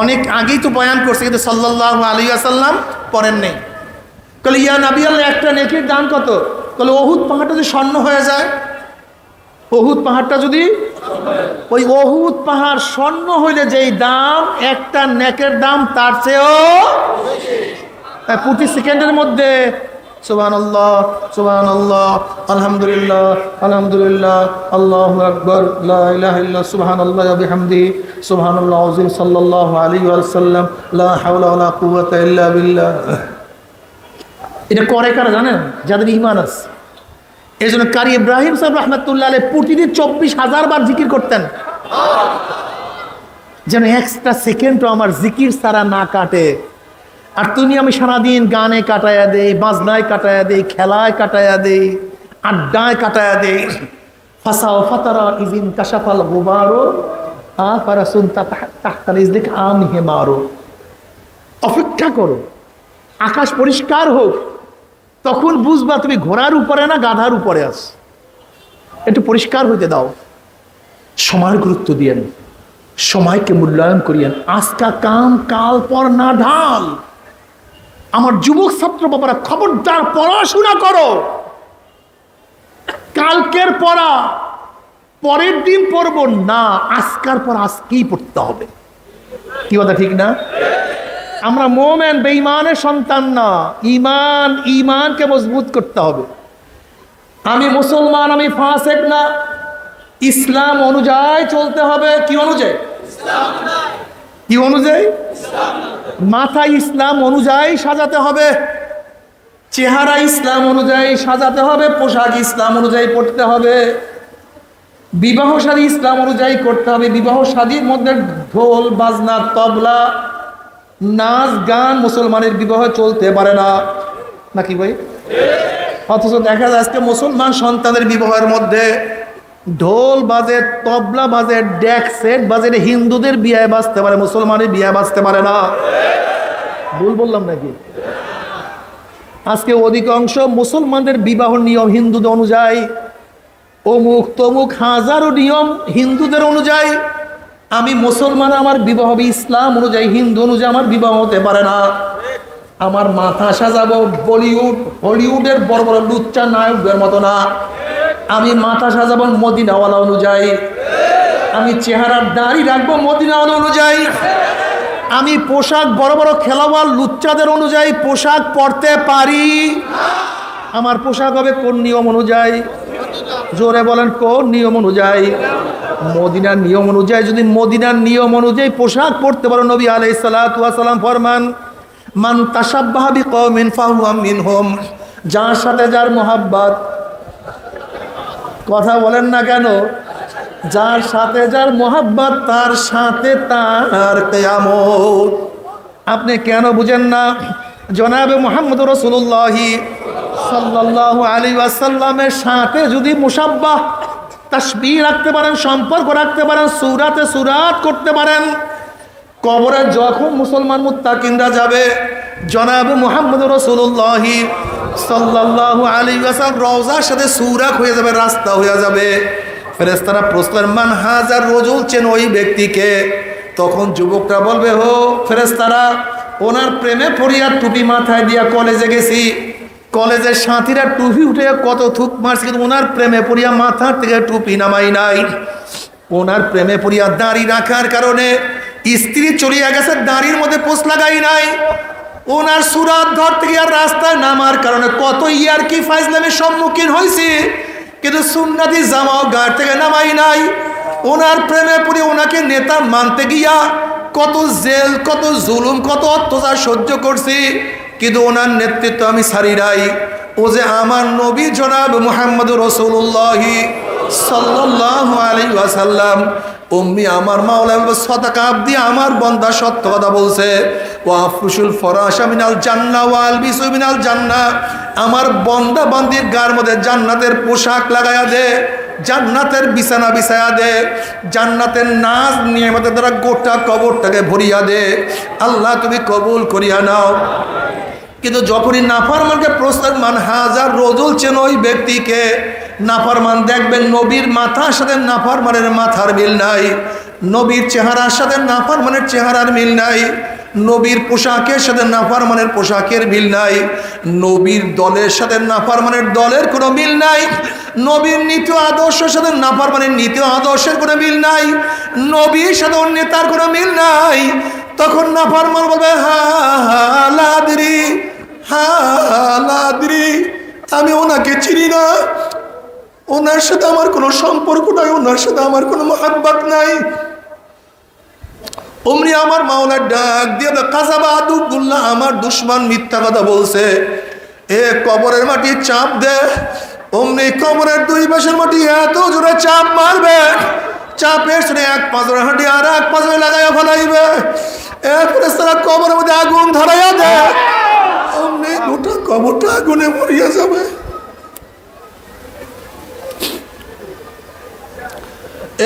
অনেক আগেই তো বয়ান করছে, কিন্তু সাল্লাল্লাহু আলাইহি ওয়াসাল্লাম পড়েন নাই। বলে ইয়া নবী আল্লাহ, একটা নেকির দাম কত? বলে উহুদ পাহাড়টা যদি স্বর্ণ হয়ে যায়, উহুদ পাহাড়টা যদি, ওই উহুদ পাহাড় স্বর্ণ হইলে যেই দাম, একটা নেকের দাম তার চেয়েও প্রতি সেকেন্ডের মধ্যে সুবহানাল্লাহ সুবহানাল্লাহ আলহামদুলিল্লাহ আলহামদুলিল্লাহ আল্লাহু আকবার লা ইলাহা ইল্লা সুবহানাল্লাহ ওয়া বিহামদিহি সুবহানাল্লাহ আযীম সাল্লাল্লাহু আলাইহি ওয়াসাল্লাম লা হাওলা ওয়ালা কুওয়াতা ইল্লা বিল্লাহ। এটা করে কারা জানেন? যাদের ঈমান আছে। এই জন্য কারি ইব্রাহিম সাহেব রহমতুল্লাহ আলাইহি প্রতিদিন 24,000 বার জিকির করতেন, যেন এক্সট্রা সেকেন্ডও আমার জিকির ছাড়া না কাটে। আর তুমি আমি সারাদিন গানে কাটাইয়া দেই, বাজনায় কাটাইয়া দেই, খেলায় কাটাইয়া দেই, আড্ডায় কাটাইয়া দেই। ফাসাও ফাতারা ইজিন কাশাফাল গুবারো আফারাসুন তাহতাল ইজলিক আম হেমারো। অপেক্ষা করো, আকাশ পরিষ্কার হোক, তখন বুঝবা তুমি ঘোড়ার উপরে না গাধার উপরে আছ। একটু পরিষ্কার হইতে দাও। সময়ের গুরুত্ব দিয়েন, সময়কে মূল্যায়ন করিয়েন। আজকা কাম কাল পর না ঢাল। আমার যুবক ছাত্র বাবারা, খবরদার পড়াশোনা করো। কালকের পড়া পরের দিন পড়বো না, আজকার পর আজকেই পড়তে হবে। কি কথা ঠিক না? আমরা মোমেন, বেঈমানের সন্তান না। ঈমান, ঈমানকে মজবুত করতে হবে। আমি মুসলমান, আমি ফাসেক না। ইসলাম অনুযায়ী চলতে হবে। কি অনুযায়ী? কি অনুযায়ী? মাথা ইসলাম অনুযায়ী সাজাতে হবে, চেহারা ইসলাম অনুযায়ী সাজাতে হবে, পোশাক ইসলাম অনুযায়ী পড়তে হবে, বিবাহ শাদী ইসলাম অনুযায়ী করতে হবে। বিবাহ শাদীর মধ্যে ঢোল বাজনা তবলা নাচ গান মুসলমানের বিবাহে চলতে পারে না, নাকি ভাই? অথচ দেখা যায় আজকে মুসলমান সন্তানের বিবাহের মধ্যে ঢোল বাজে, তবলা বাজে, ডেক সেট বাজে। হিন্দুদের বিয়ে বাজতে পারে, মুসলমানের বিয়ে বাজতে পারে না। ভুল বললাম নাকি? আজকে অধিকাংশ মুসলমানদের বিবাহ নিয়ম হিন্দুদের অনুযায়ী, অমুক তমুক হাজারো নিয়ম হিন্দুদের অনুযায়ী। আমি মুসলমান, আমার বিবাহ হবে ইসলাম অনুযায়ী, হিন্দু অনুযায়ী আমার বিবাহ হতে পারে না। আমার মাথা সাজাবো বলিউড হলিউডের বড় বড় লুচ্চা নায়কদের মতো না। আমি মাথা সাজাবো মদিনাওয়ালা অনুযায়ী, আমি চেহারার দাড়ি রাখবো মদিনাওয়ালা অনুযায়ী, আমি পোশাক বড় বড় খেলোয়াড় লুচ্চাদের অনুযায়ী পোশাক পরতে পারি। আমার পোশাক হবে কোন নিয়ম অনুযায়ী? জোরে বলেন, কোন নিয়ম অনুযায়ী? মদিনার নিয়ম অনুযায়ী। যদি মদিনার নিয়ম অনুযায়ী পোশাক পরতে পারো, নবী আলাইহিস সালাতু ওয়াস সালাম ফরমান, মান তাশাব্বাহা বিকওমিন ফাহুয়া মিনহুম। যার সাথে যার মোহাব্বত, কথা বলেন না কেন? যার সাথে যার মোহাব্বত, তার সাথে তার কিয়ামত। আপনি কেন বুঝেন না? জনাবে মুহাম্মদ রাসূলুল্লাহ সাল্লাল্লাহু আলাইহি ওয়াসাল্লামের সাথে যদি মুশাব্বাহ তাসবিহ রাখতে পারেন, সম্পর্ক রাখতে পারেন, সূরাতে সূরাত করতে পারেন, কবরে যখন মুসলমান মুত্তাকিনরা যাবে, জনাবে মুহাম্মদ রাসূলুল্লাহ সাল্লাল্লাহু আলাইহি ওয়াসাল্লাম রওজার সাথে সূরা হয়ে যাবে, রাস্তা হয়ে যাবে। ফেরেশতারা প্রশ্ন করেন, মান হাজার রজুল, চেন ওই ব্যক্তিকে? তখন যুবকরা বলবে, হো ফেরেশতারা, ওনার প্রেমে পড়িয়া টুপি মাথায় দিয়া কলেজে গেছি, কলেজের সাথীরা টুপি উঠে কত থুক মারছে, কিন্তু ওনার প্রেমে পড়িয়া মাথার থেকে টুপি নামাই নাই। ওনার প্রেমে পড়িয়া দাড়ি রাখার কারণে স্ত্রী চলিয়া গেছে, দাড়ির মধ্যে পোষ লাগাই নাই। ওনার সুরাত ধর থেকে আর রাস্তায় নামার কারণে কত ইয়ার কি ফাইজলামের সম্মুখীন হয়েছে, কিন্তু সুন্নাতি জামাও গাড় থেকে নামাই নাই। ওনার প্রেমে পড়ে ওনাকে নেতা মানতে গিয়া কত জেল, কত জুলুম, কত অত্যাচার সহ্য করছি, কিন্তু ওনার নেতৃত্ব আমি ছাড়ি নাই। ও যে আমার নবী জনাব মুহাম্মদুর রাসূলুল্লাহ সাল্লাল্লাহু আলাইহি ওয়াসাল্লাম, অমনি আমার মাওলা সাদাকা আব্দি, আমার বান্দা সত্য কথা বলছে। ওয়াফরুশুল ফরাশা মিনাল জান্নাহ ওয়ালবিসু মিনাল জান্নাহ, আমার বান্দা বান্দির গায়ের মধ্যে জান্নাতের পোশাক লাগায়া দে, জান্নাতের বিছানা বিছায়া দে, জান্নাতের নাজ নিয়ামতের দ্বারা গোটা কবরটাকে ভরিয়া দে। আল্লাহ তুমি কবুল করিয়া নাও। কিন্তু যখনই নাফরমানকে প্রস্তাব মান হাজার রজুল চেন ওই ব্যক্তিকে, নাফরমান দেখবেন নবীর মাথার সাথে নাফরমানের মাথার মিল নাই, নবীর চেহারার সাথে নাফরমানের চেহারার মিল নাই, নবীর পোশাকের সাথে নাফরমানের পোশাকের মিল নাই, নবীর দলের সাথে নাফরমানের দলের কোনো মিল নাই, নবীর নীতি আদর্শের সাথে নাফরমানের নীতি আদর্শের কোনো মিল নাই, নবীর সাথে অন্য নেতার কোনো মিল নাই। তখন নাফরমান বলবে হালাদরি হালাদরি, আমি ওনাকে চিনি না, ওনার সাথে আমার কোনো সম্পর্ক নাই, ওনার সাথে আমার কোনো মহাব্বত নাই। অমনি আমার মাওলার ডাক দিয়ে কাযাবা আদুবুল্লাহ, আমার দুশমন মিথ্যা কথা বলছে, এ কবরের মাটি চাপ দে। অমনি কবরের দুই পাশের মাটি এত জোরে চাপ মারবে, চাপের শুনে এক পাঁচরে হাঁটি আর এক পাঁচরে লাগাইয়া ফেলাইবে, এরপরে তারা কবরের মধ্যে আগুন ধরাইয়া দেয়, অমনি গোটা কবরটা আগুনে মরিয়া যাবে।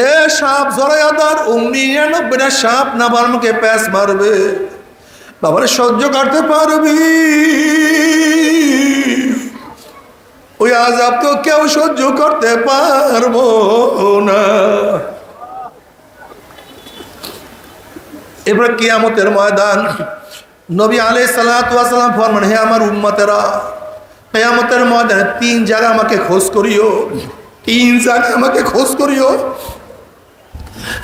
এ সাপ জড়াইয়া ধর, অমনি ৯৯টা সাপ নাফরমানকে প্যাঁচ মারবে। বাবারে সহ্য করতে পারবি? ওই আযাব তো কেউ সহ্য করতে পারবো না। এবার কিয়ামতের ময়দান, নবী আলাইহিস সালাতু ওয়াস সালাম ফরমান, হে আমার উম্মতেরা, কিয়ামতের ময়দানে ৩ জায়গা আমাকে খোঁজ করিও, ৩ জায়গা আমাকে খোঁজ করিও।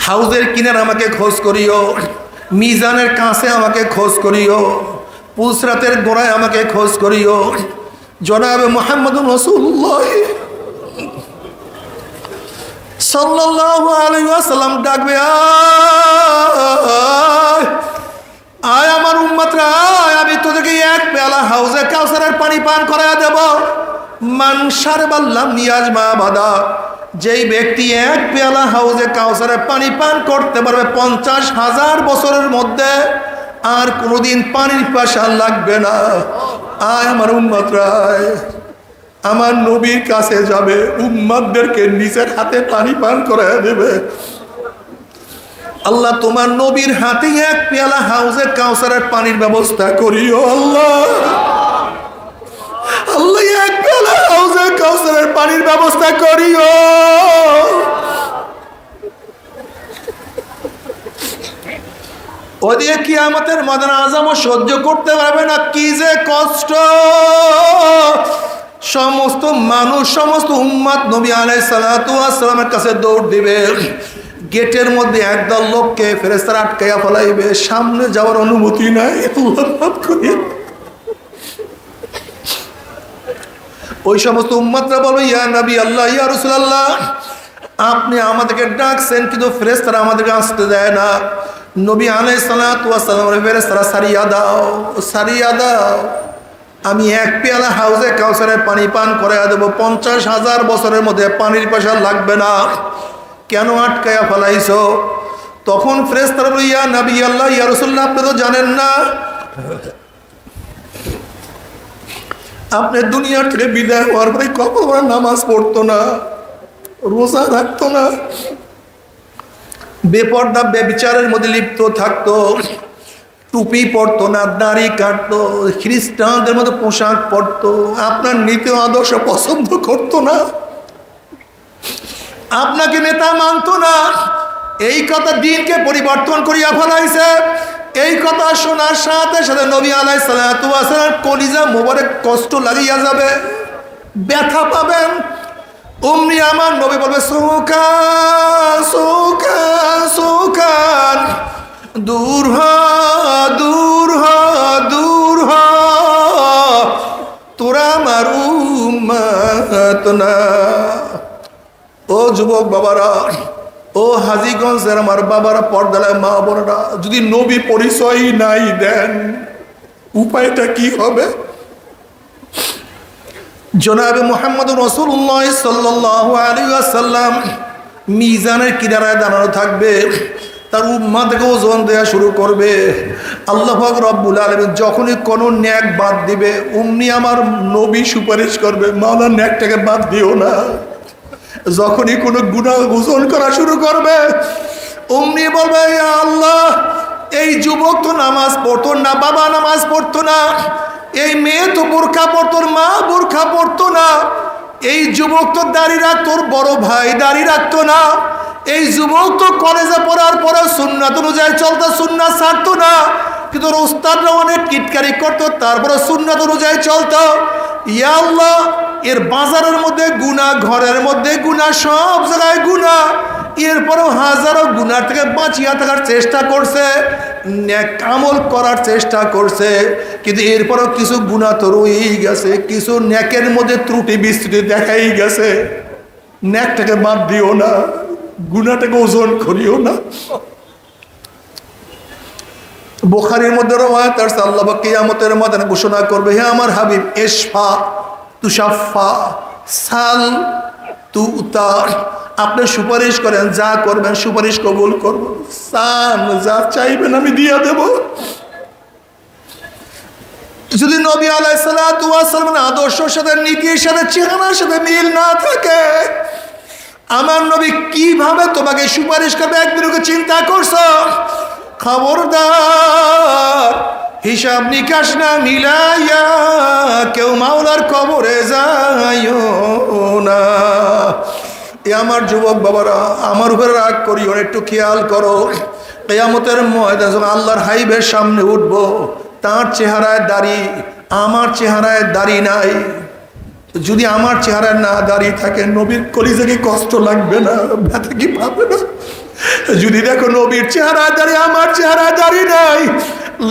হাউজের কিনারে আমাকে খোঁজ করিও, মিজানের কাছে আমাকে খোঁজ করিও, পুলসরাতের গোড়ায় আমাকে খোঁজ করিও। জনাবে মুহাম্মদুর রাসূলুল্লাহ সাল্লাল্লাহু আলাইহি ওয়াসাল্লাম ডাকবে, আয় আমার উম্মতরা, আয়, আমি তোদেরকে এক পেয়ালা হাউজে কাউসারের পানি পান করায়া দেব। মান শারবা লাম ইয়াজমা বাদা, যেই ব্যক্তি এক পেয়ালা হাউজে কাউসারের পানি পান করতে পারবে ৫০,০০০ বছরের মধ্যে আর কোনোদিন পানির পিপাসা লাগবে না। আয় আমার উম্মতরা, আমার নবীর কাছে যাবে, উম্মতদেরকে নিজের হাতে পানি পান করায়া দেবে। আল্লাহ তোমার নবীর হাতে এক পেয়ালা হাউজে কাউসারের পানির ব্যবস্থা করিও। আল্লাহ আল্লাহ এক পেয়ালা হাউজে কাউসারের পানির ব্যবস্থা করিও। ওদিকে কিয়ামতের ময়দানে আযাবও সহ্য করতে পারবে না, কি যে কষ্ট। সমস্ত মানুষ, সমস্ত উম্মত নবী আলাইহিস সালাতু ওয়াস সালামের কাছে দৌড় দিবে। গেটের মধ্যে একদল লোককে ফেরেশতারা আটকাইয়া ফেলাইবে, সামনে যাওয়ার অনুমতি নাই। আল্লাহ মাফ করিয়ে। ওই সমস্ত উম্মতরা বলবে, ইয়া নবী আল্লাহ, ইয়া রাসূলুল্লাহ, আপনি আমাদেরকে ডাকছেন কিন্তু ফেরেশতারা আমাদেরকে আসতে দেয় না। নবী আলাইহিস সালাতু ওয়াস সালামের ফেরেশতারা সারিয়া দাও, সারিয়া দাও, আমি এক পেয়ালা হাউজে কাউসারের পানি পান করাইয়া দেবো, ৫০,০০০ বছরের মধ্যে পানির পিপাসা লাগবে না। কেন আটকাইয়া ফেলাইছো? তখন ফেরেশতারা বলে, ইয়া নবী আল্লাহ, ইয়া রাসূলুল্লাহ, আপনি তো জানেন না, আপনি দুনিয়ার থেকে বিদায় হওয়ার পরে কখনো নামাজ পড়তো না, রোজা রাখতো না, বেপর্দা বেবিচারের মধ্যে লিপ্ত থাকতো, টুপি পরতো না, দাড়ি কাটতো, খ্রিস্টানদের মতো পোশাক পরতো, আপনার নীতি আদর্শ পছন্দ করতো না, আপনাকে নেতা মানতো না। এই কথা দিনকে পরিবর্তন করিয়া ফেলাইছে। এই কথা শোনার সাথে সাথে নবী আলাইহিস সালাতু ওয়াস সালাম কলিজা মোবারক কষ্ট লাগিয়া যাবে, ব্যথা পাবেন। অমনি আমার নবী বলবে, সুকান সুকান সুকান, দূর হ দূর হ দূর হ, তোরা আমার উম্মত না। ও যুবক বাবারা, ও হাজীগঞ্জের আমার বাবারা, পর্দায় মা বোনেরা, যদি নবী পরিচয় নাই দেন, উপায়টা কি হবে? জনাবে মুহাম্মদুর রাসূলুল্লাহ সাল্লাল্লাহু আলাইহি ওয়াসাল্লাম মিজানের কিনারায় দাঁড়ানো থাকবে, তার উম্মাদকে ওজন দেওয়া শুরু করবে। আল্লাহ পাক রব্বুল আলামিন যখনই কোনো ন্যাক বাদ দিবে, অমনি আমার নবী সুপারিশ করবে, মাওলা ন্যাকটাকে বাদ দিও না। যখনই কোনো গুনাহ ওজন করা শুরু করবে, অমনি বলবে, ইয়া আল্লাহ, এই যুবক তো নামাজ পড়তো না, বাবা নামাজ পড়তো না, এই মেয়ে তো বোরখা পড়তো, মা বোরখা পড়তো না, এই যুবক তো দাড়ি রাখতো, বড় ভাই দাড়ি রাখতো না, এই যুবক তো কলেজে পড়ার পরে সুন্নাত অনুযায়ী চলতো, সুন্নাত ছাড়তো না, কিন্তু ওর উস্তাদরা অনেক কিটকারি করতো, তারপরে সুন্নাত অনুযায়ী চলতো। ইয়া আল্লাহ, এর বাজারের মধ্যে গুনাহ, ঘরের মধ্যে গুনাহ, সব জায়গায় গুনাহ, এরপরেও হাজারো গুনাহ থেকে বাঁচিয়ে থাকার চেষ্টা করছে, নেক আমল করার চেষ্টা করছে, কিন্তু এরপরেও কিছু গুনাহ তো রয়েই গেছে, কিছু নেকের মধ্যে ত্রুটি বিস্তৃতি দেখাই গেছে। নেকটাকে বাদ দিও না, গুনাহটাকে ওজন করিও না। বুখারীর মধ্যে রওয়ায়াত আছে, আল্লাহ পাক কিয়ামতের ময়দানে ঘোষণা করবে, হে আমার হাবিব, ইশফা তুশাফা সাল তুতা, আপনি সুপারিশ করেন, যা করবেন সুপারিশ কবুল করব, সান যা চাইবেন আমি দিয়ে দেব। যদি নবী আলাইহিস সালাতু ওয়াস সালামের আদর্শের সাথে, নীতির সাথে, চেহারার সাথে মিল না থাকে, আমার নবী কিভাবে তোমাকে সুপারিশ করবে একদিন চিন্তা করছো? খবরদার, হিসাব নিকাশ না মিলাইয়া কেউ মাওলার কবরে যাইও না। এ আমার যুবক বাবারা, আমার উপরে রাগ করিও, একটু খেয়াল করো। কিয়ামতের ময়দানে যখন আল্লাহর হাইবের সামনে উঠবো, তার চেহারায় দাড়ি, আমার চেহারায় দাড়ি নাই। যদি আমার চেহারায় না দাড়ি থাকে, নবীর কলিজা কি কষ্ট লাগবে না? ব্যথা কি পাবে না? যদি দেখো নবীর চেহারায় দাড়ি, আমার চেহারায় দাড়ি নাই,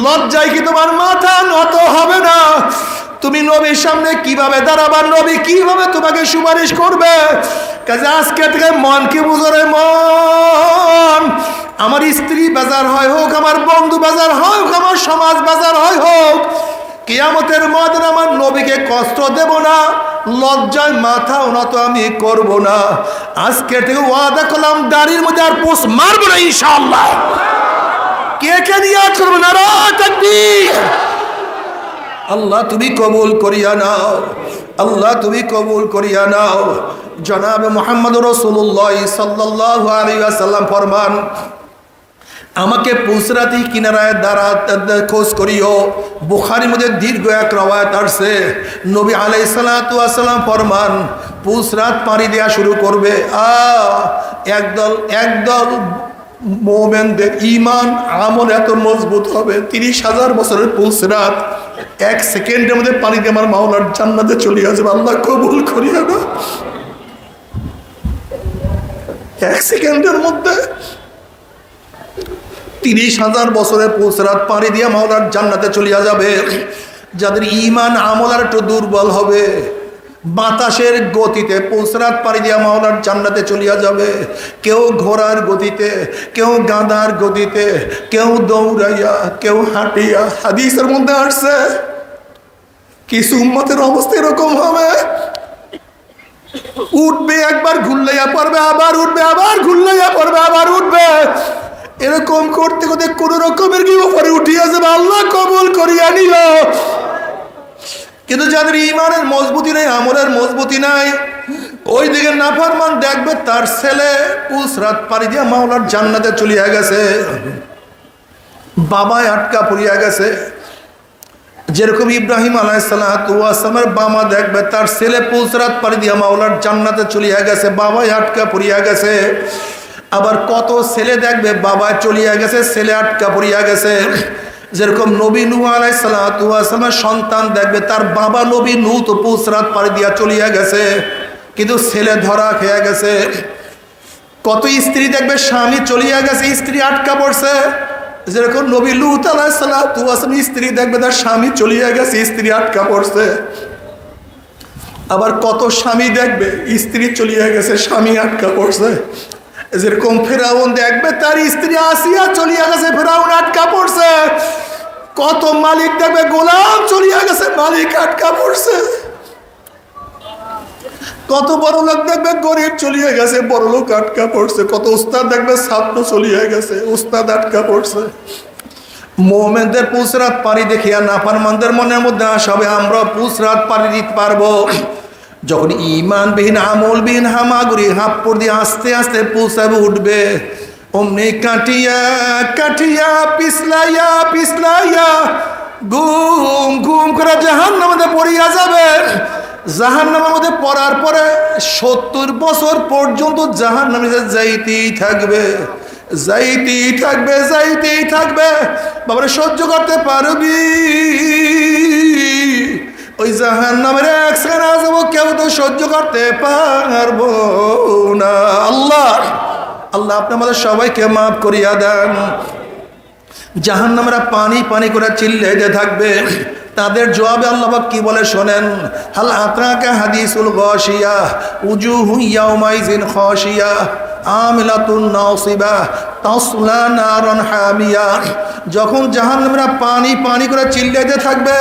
লজ্জায় কি তোমার মাথা নত হবে না? তুমি নবীর সামনে কিভাবে দাঁড়াবার? নবী কিভাবে তোমাকে সুপারিশ করবে? কাজে আজকে থেকে মনকে বুঝো রে মন, আমার স্ত্রী বাজার হয় হোক, আমার বন্ধু বাজার হয় হোক, আমার সমাজ বাজার হয় হোক, কিয়ামতের ময়দানে আমার নবীকে কষ্ট দেব না, লজ্জায় মাথা উনত আমি করব না। আজকে থেকে ওয়াদা করলাম, দাড়ির মধ্যে আর পোষ মারবো না ইনশাআল্লাহ। কে কে নিয়াত করবে? নারায়ে তাকবীর। আল্লাহ তুমি কবুল করিয়া নাও, আল্লাহ তুমি কবুল করিয়া নাও। জনাব মুহাম্মদ রাসূলুল্লাহ সাল্লাল্লাহু আলাইহি ওয়াসাল্লাম ফরমান, আমাকে পুসরাতি কিনারায় খোঁজ করিও। বুখারীর মধ্যে দীর্ঘ এক রওয়ায়াত আসছে, নবী আলাইহিস সালাতু ওয়াস সালাম ফরমান, পুসরাত পাড়ি দেওয়া শুরু করবে। একদল মুমিনদের ঈমান আমল এত মজবুত হবে, 30,000 বছরের পুসরাত এক সেকেন্ডের মধ্যে পানি দিয়ে আমার মাওলার জান্নাতে চলে যাবে। আল্লাহ কবুল করিয়া না। এক সেকেন্ডের মধ্যে 30,000 বছরের পুসরাত পানি দিয়ে মাওলার জান্নাতে চলিয়া যাবে। যাদের ঈমান আমল আর একটু দুর্বল হবে, বাতাসের গতিতে পুসরাত পানি দিয়া মাওলার জান্নাতে চলিয়া যাবে। কেউ ঘোড়ার গতিতে, কেউ গাধার গতিতে, কেউ দৌড়াইয়া, কেউ হাঁটিয়া। হাদিসের মধ্যে আসছে কিছু উম্মতের অবস্থা এরকম হবে, উঠবে একবার ঘুরলাইয়া পড়বে, আবার উঠবে, আবার ঘুরলাইয়া পড়বে, আবার উঠবে, এরকম করতে করতে কোন রকমের কি উপরে উঠিয়া যাবে। আল্লাহ কবুল করিয়া নিল। কিন্তু যাদের ঈমানের মজবুতি নাই, আমলের মজবুতি নাই, ওই দিকে নাফরমান দেখবে তার ছেলে পুসরাত পাড়ি দিয়া মাওলার জান্নাতে চলিয়া গেছে, বাবায় আটকা পড়িয়া গেছে। যেরকম ইব্রাহিম আলাইহিস সালাতু ওয়াস সালামের বাবা দেখবে তার ছেলে পুসরাত পাড়ি দিয়া মাওলার জান্নাতে চলিয়া গেছে, বাবায় আটকা পড়িয়া গেছে। আবার কত ছেলে দেখবে বাবা চলিয়া গেছে, ছেলে আটকা পড়িয়া গেছে। যেরকম নবী নূহ আলাইহিস সালাতু ওয়াস সালামের সন্তান দেখবে তার বাবা নবী নূহ তো পুসরাত পাড়ি দিয়া চলিয়া গেছে, কিন্তু ছেলে ধরা খেয়ে গেছে। কত স্ত্রী দেখবে স্বামী চলিয়া গেছে, স্ত্রী আটকা পড়ছে। যেরকম নবী লূত আলাইহিস সালাতু ওয়াস সালাম স্ত্রী দেখবে তার স্বামী চলিয়া গেছে, স্ত্রী আটকা পড়ছে। আবার কত স্বামী দেখবে স্ত্রী চলিয়া গেছে, স্বামী আটকা পড়ছে। যেরকম ফেরাউন দেখবে তার স্ত্রী আসিয়া চলিয়া গেছে, ফেরাউন আটকা পড়ছে। কত মালিক দেখবে গোলাম চলিয়া গেছে, মালিক আটকা পড়ছে। কত বড় লোক দেখবে গরিব চলিয়ে গেছে, বড় লোক আটকা পড়ছে। কত উস্তাদ দেখবে ছাত্র চলিয়ে গেছে, উস্তাদ আটকা পড়ছে। মোমেনদের পুসরাত পারি দেখিয়া নাফরমানদের মনের মধ্যে আশা হবে আমরা পুসরাত পারি দিতে পারবো। যখন ইমানবিহীন আমলবিহীন হামাগুড়ি হাপ্পড় দিয়ে আস্তে আস্তে পুষাবে উঠবে, অমনি কাটিয়া কাটিয়া পিছলাইয়া পিছলাইয়া ঘুম ঘুম করে জাহান্নামের মধ্যে পড়িয়া যাবে। জাহান্নামের মধ্যে পড়ার পরে 70 বছর পর্যন্ত জাহান্নামে যাইতেই থাকবে, যাইতেই থাকবে, যাইতেই থাকবে। বাবারে সহ্য করতে পারবি? ওই জাহান্নামের এক সেকেন্ড আসবো, কেউ তো সহ্য করতে পারবো না। আল্লাহ আল্লাহ আপনি আমাদের সবাইকে মাফ করিয়া দেন। জাহান্নামেরা পানি পানি করে চিল্লাইতে থাকবে। তাদের জবাবে আল্লাহ পাক কি বলে শোনেন, হাল আতরাকা হাদিসুল গাশিয়া উজুহু ইয়াউমাইজিন খাশিয়া আমিলাতুন নাসিবা তাসলা নারান হামিয়া। যখন জাহান্নামীরা পানি পানি করে চিল্লাইতে থাকবে,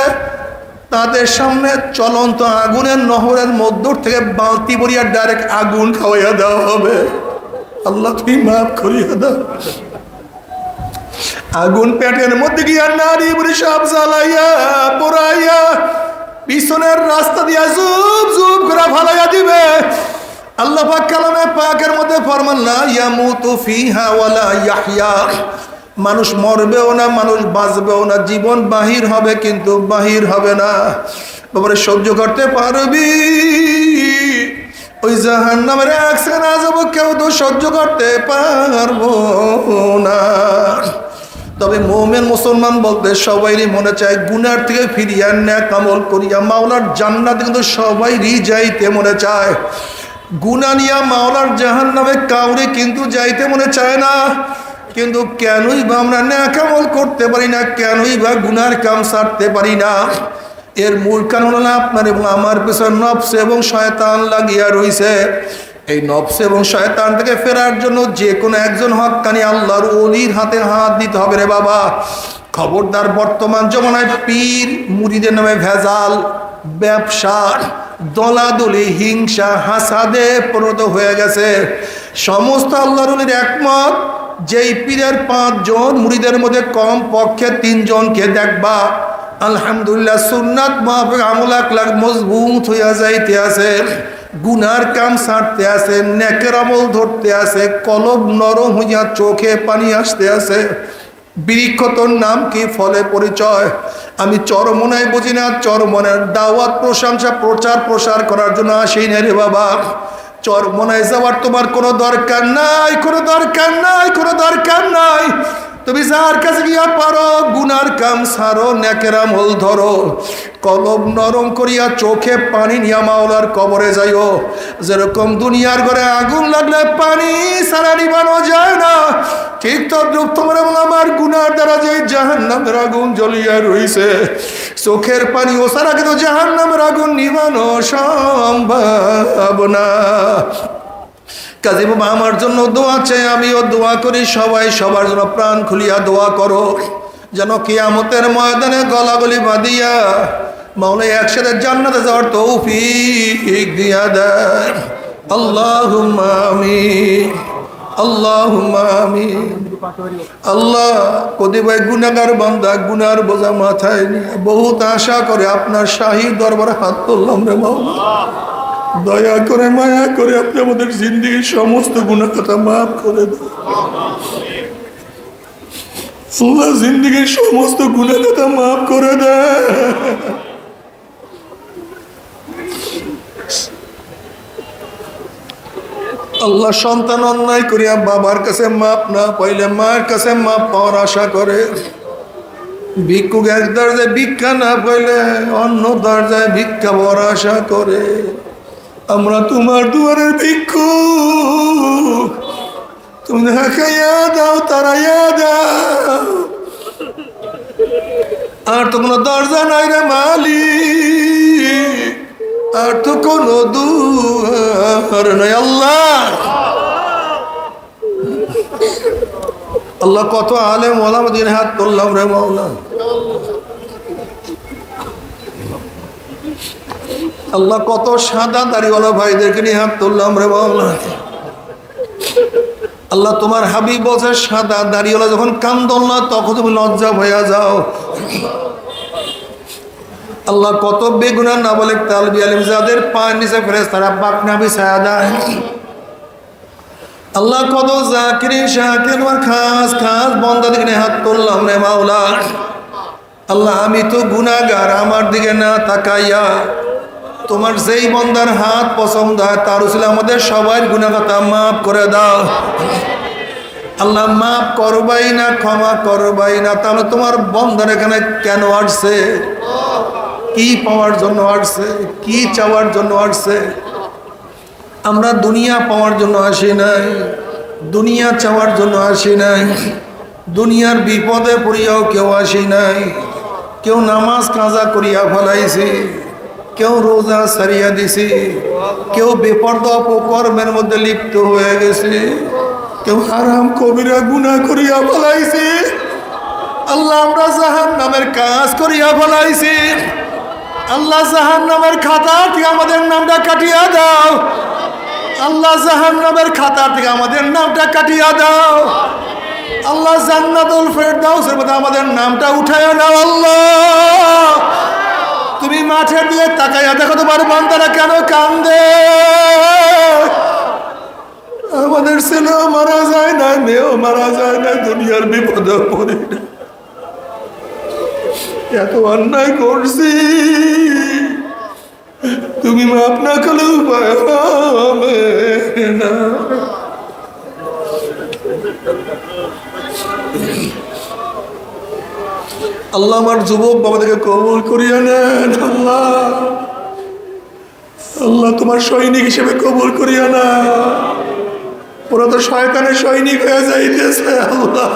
তাদের সামনে চলন্ত আগুনের নহরের মধ্য থেকে বালতি ভরিয়া ডাইরেক্ট আগুন খাওয়াইয়া দেওয়া হবে। আল্লাহ তুমি মাফ করিয়া দাও। আগুন পেটের মধ্যে গিয়া নারী বুড়ি সব জ্বালাইয়া পোড়াইয়া পিছনের রাস্তা দিয়া জুব জুব করে ফালাইয়া দিবে। আল্লাহ পাক কালামে পাকের মধ্যে ফরমান লা ইয়ামুতু ফিহা ওয়ালা ইয়াহইয়া। মানুষ মরবেও না, মানুষ বাঁচবেও না, জীবন বাহির হবে কিন্তু বাহির হবে না। বাবারে সহ্য করতে পারবি? ওই জাহান্নামের এক সেকেন্ড আসবো, কেউ তো সহ্য করতে পারবো না। তবে মুমিন মুসলমান বলতে সবাইরই মনে চায় গুনার থেকে ফিরিয়া নেক আমল করিয়া মাওলার জান্নাতে কিন্তু সবাইরই যাইতে মনে চায়। গুনাহ নিয়া মাওলার জাহান্নামে কাউরে কিন্তু যাইতে মনে চায় না। কিন্তু কেনই বা আমরা নেক আমল করতে পারি না, কেনই বা গুনার কাম ছাড়তে পারি না? এর মূল কারণ হলো আপনার এবং আমার পেছনে নফস এবং শয়তান লাগিয়া রইছে। এই নফস এবং শয়তান থেকে ফেরার জন্য যে কোনো একজন হক্কানি আল্লাহর ওলির হাতে হাত দিতে হবে রে বাবা। খবরদার, বর্তমান জমানায় পীর মুরিদের নামে ভেজাল, ব্যবসা, দলাদলি, হিংসা, হাসাদে পরিণত হয়ে গেছে। সমস্ত আল্লাহর ওলির একমত, যেই পীরের 5 জন মুরিদের মধ্যে কম পক্ষে 3 জনকে দেখবা আলহামদুলিল্লাহ সুন্নাত মাহফিক আমল আখলাক মজবুত হইয়া যাইতে আছে, গুনার কাম ছাড়তে আছে, নেকের আমল ধরতে আছে, কলব নরম হইয়া চোখে পানি আসতে আছে। বৃক্ষ তোর নাম কি, ফলে পরিচয়। আমি চরমনায় বুঝি না, চরমনের দাওয়াত প্রশংসা প্রচার প্রসার করার জন্য আসি না রে বাবা। চরমনায় যাওয়ার তোমার কোনো দরকার নাই, কোনো দরকার নাই, কোনো দরকার নাই। তুমি যার কাছে গিয়া পারো গুনার কাম ছাড়ো, নেকের আমল ধরো, কলব নরম করিয়া চোখে পানি নিয়া মাওলার কবরে যাইও। যেরকম দুনিয়ার ঘরে আগুন লাগলে পানি ছাড়া নিবানো যায় না, ঠিক তদ্রুপ তোমার এবং আমার গুনার দ্বারা যে জাহান্নামের আগুন জ্বলিয়া রইছে, চোখের পানি ও ছাড়া কিন্তু জাহান্নামের আগুন নিবানো সম্ভব না। কাজী বাবা আমার জন্য দোয়া চাই, আমিও দোয়া করি, সবাই সবার জন্য প্রাণ খুলিয়া দোয়া করো, যেন কিয়ামতের ময়দানে গলাগলি বাঁধিয়া মাওলাই একসাথে জান্নাতে যাওয়ার তৌফিক দিয়া দেয়। আল্লাহুম্মা আমিন, আল্লাহুম্মা আমিন। আল্লাহ কতিপয় গুনাহগার বান্দা গুনার বোঝা মাথায় নিয়ে বহুত আশা করে আপনার শাহী দরবারে হাত তুললাম রে মাওলা। দয়া করে মায়া করে আপনি আমাদের জিন্দেগির সমস্ত গুনাহ কথা মাফ করে দেন। আল্লাহ জিন্দেগির সমস্ত গুনাহ কথা মাফ করে দেন। আল্লাহ সন্তান অন্যায় করিয়া বাবার কাছে মাপ না পাইলে মায়ের কাছে মাপ পাওয়ার আশা করে, ভিক্ষুক এক দরজায় ভিক্ষা না পাইলে অন্য দরজায় ভিক্ষা পাওয়ার আশা করে। আমরা তোমার দুয়ারের ভিক্ষুক, তুমি দেখাইয়া দাও, তারাইয়া দাও। আর তো কোনো দরজা নাই রে মালিক, আর তো কোনো দুয়ার নাই। আল্লাহ আল্লাহ কত আলেম ওলামা দিন হাত তুললাম রে মাওলা। আল্লাহ কত সাদা দাড়িওয়ালা ভাইদেরকে নিয়ে হাত তুললাম রে মাওলা। আল্লাহ তোমার হাবিব বলছে সাদা দাড়িওয়ালা যখন কান্দন না তখন তুমি লজ্জা হইয়া যাও। আল্লাহ কত বেগুনা না বলে তালবি আলিম যাদের পায়ের নিচে ফেরেশতারা পাকনা বিছায়া দেয়। আল্লাহ কত জাকিরিন শাকির আর খাস খাস বান্দাদের দিকে হাত তুললাম রে মাওলা। আল্লাহ আমি তো গুনাহগার, আমার দিকে না তাকাইয়া তোমার যেই বান্দার হাত পছন্দ হয় তার উসিলে আমাদের সবার গুনাহ খাতা মাফ করে দাও। আল্লাহ মাফ করবাই না, ক্ষমা করবাই না, তাহলে তোমার বান্দার এখানে কেন আসছে? কি পাওয়ার জন্য আসছে? কি চাওয়ার জন্য আসছে? আমরা দুনিয়া পাওয়ার জন্য আসি নাই, দুনিয়া চাওয়ার জন্য আসি নাই, দুনিয়ার বিপদে পড়িয়াও কেউ আসি নাই। কেউ নামাজ কাজা করিয়া ফেলাইছি, কেউ রোজা সারিয়া দিছি, কেউ বেপরদা অপকর্মের মধ্যে লিপ্ত হয়ে গেছে, কেউ হারাম কবিরা গুনাহ করিয়া ফেলাইছি। আল্লাহ আমরা জাহান্নামের কাজ করিয়া ফেলাইছি। আল্লাহ জাহান্নামের খাতা থেকে আমাদের নামটা কাটিয়া দাও। আল্লাহ জাহান্নামের খাতা থেকে আমাদের নামটা কাটিয়া দাও। আল্লাহ জান্নাতুল ফেরদাউসের মধ্যে আমাদের নামটা উঠাইয়া দাও। আল্লাহ তুমি মাঠের দিকে তাকাইয়া দেখো তোমার বান্দারা কেন কান্দে। আমাদের ছেলেও মারা যায় না, মেয়েও মারা যায় না, দুনিয়ার বিপদে পড়ে না। এত অন্যায় করছি, তুমি মাপ না করলে উপায় হবে না। আল্লাহ আমার যুবক বাবাদেরকে কবুল করিয়া নেন। আল্লাহ আল্লাহ তোমার সৈনিক হিসেবে কবুল করিয়া না, ওরা তো শয়তানের সৈনিক হয়ে যাইতেছে। আল্লাহ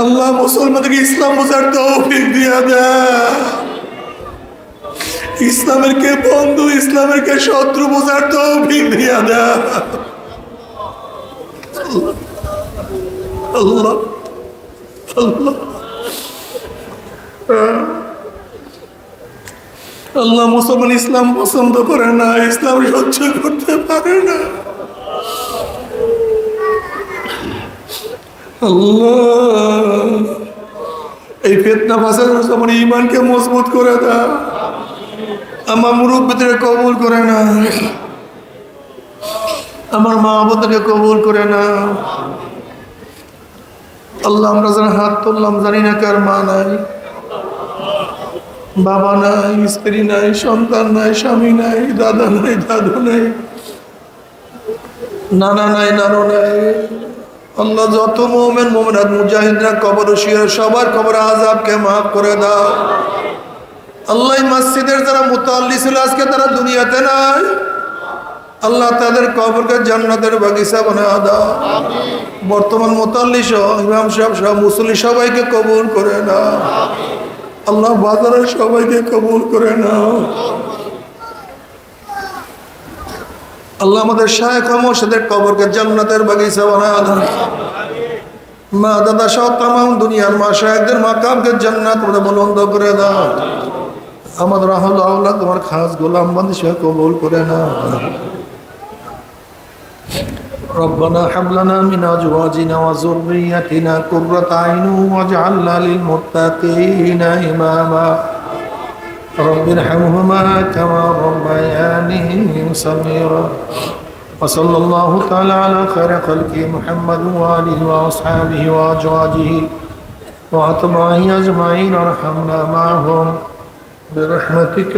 আল্লাহ মুসলমানদেরকে ইসলাম বোঝার তৌফিক দিয়া দেয়, ইসলামের কে বন্ধু ইসলামের কে শত্রু বোঝার তৌফিক দিয়া দেয়। আল্লাহ আল্লাহ আল্লাহ মুসলমান ইসলাম পছন্দ করে না, ইসলাম সহ্য করতে পারে না। আল্লাহ এই ফিতনা ফাসাদ আমার ঈমানকে মজবুত করে দাও। আমার মুরব্বিদের কবুল করে না, আমার মা বাবাদেরকে কবুল করে না। আল্লাহ আমরা যারা হাত তুললাম জানি না কার মা নাই, বাবা নাই, স্ত্রী নাই, সন্তান নাই, স্বামী নাই, দাদা নাই, দাদু নাই, নানা নাই, নানু নাই। আল্লাহ যত মুমিন মুমিনাত মুজাহিদরা কবর শুয়ে সবার কবর আযাবকে মাফ করে দাও। আল্লাহ মসজিদের যারা মুতাল্লি ছিল আজকে তারা দুনিয়াতে নাই, আল্লাহ তাদের কবরকে জান্নাতের বাগিচা বানায় দাও। বর্তমান মুতাল্লি সহ ইমাম সাহেব সহ মুসল্লি সবাইকে কবুল করে নাও। আল্লাহ বাজারের সবাইকে কবুল করে নাও। আল্লাহ আমাদের শায়েখ মুর্শিদের কবরকে জান্নাতের বাগিচা বানায় দাও। মা দাদা সহ তামাম দুনিয়ার মা শায়েখদের মাকামকে জান্নাত মধ্যে বুলন্দ করে দাও। আমাদের আহল আওলাদ তোমার খাস গোলাম বান্দী সহ কবুল করে নাও। ربنا هب لنا من ازواجنا وذرياتنا قرة اعين واجعلنا للمتقين اماما رب ارحمهما كما ربياني صغيرا وصلى الله تعالى على خير خلقه محمد وآله وأصحابه وأزواجه وأتباعه أجمعين وارحمنا معهم برحمتك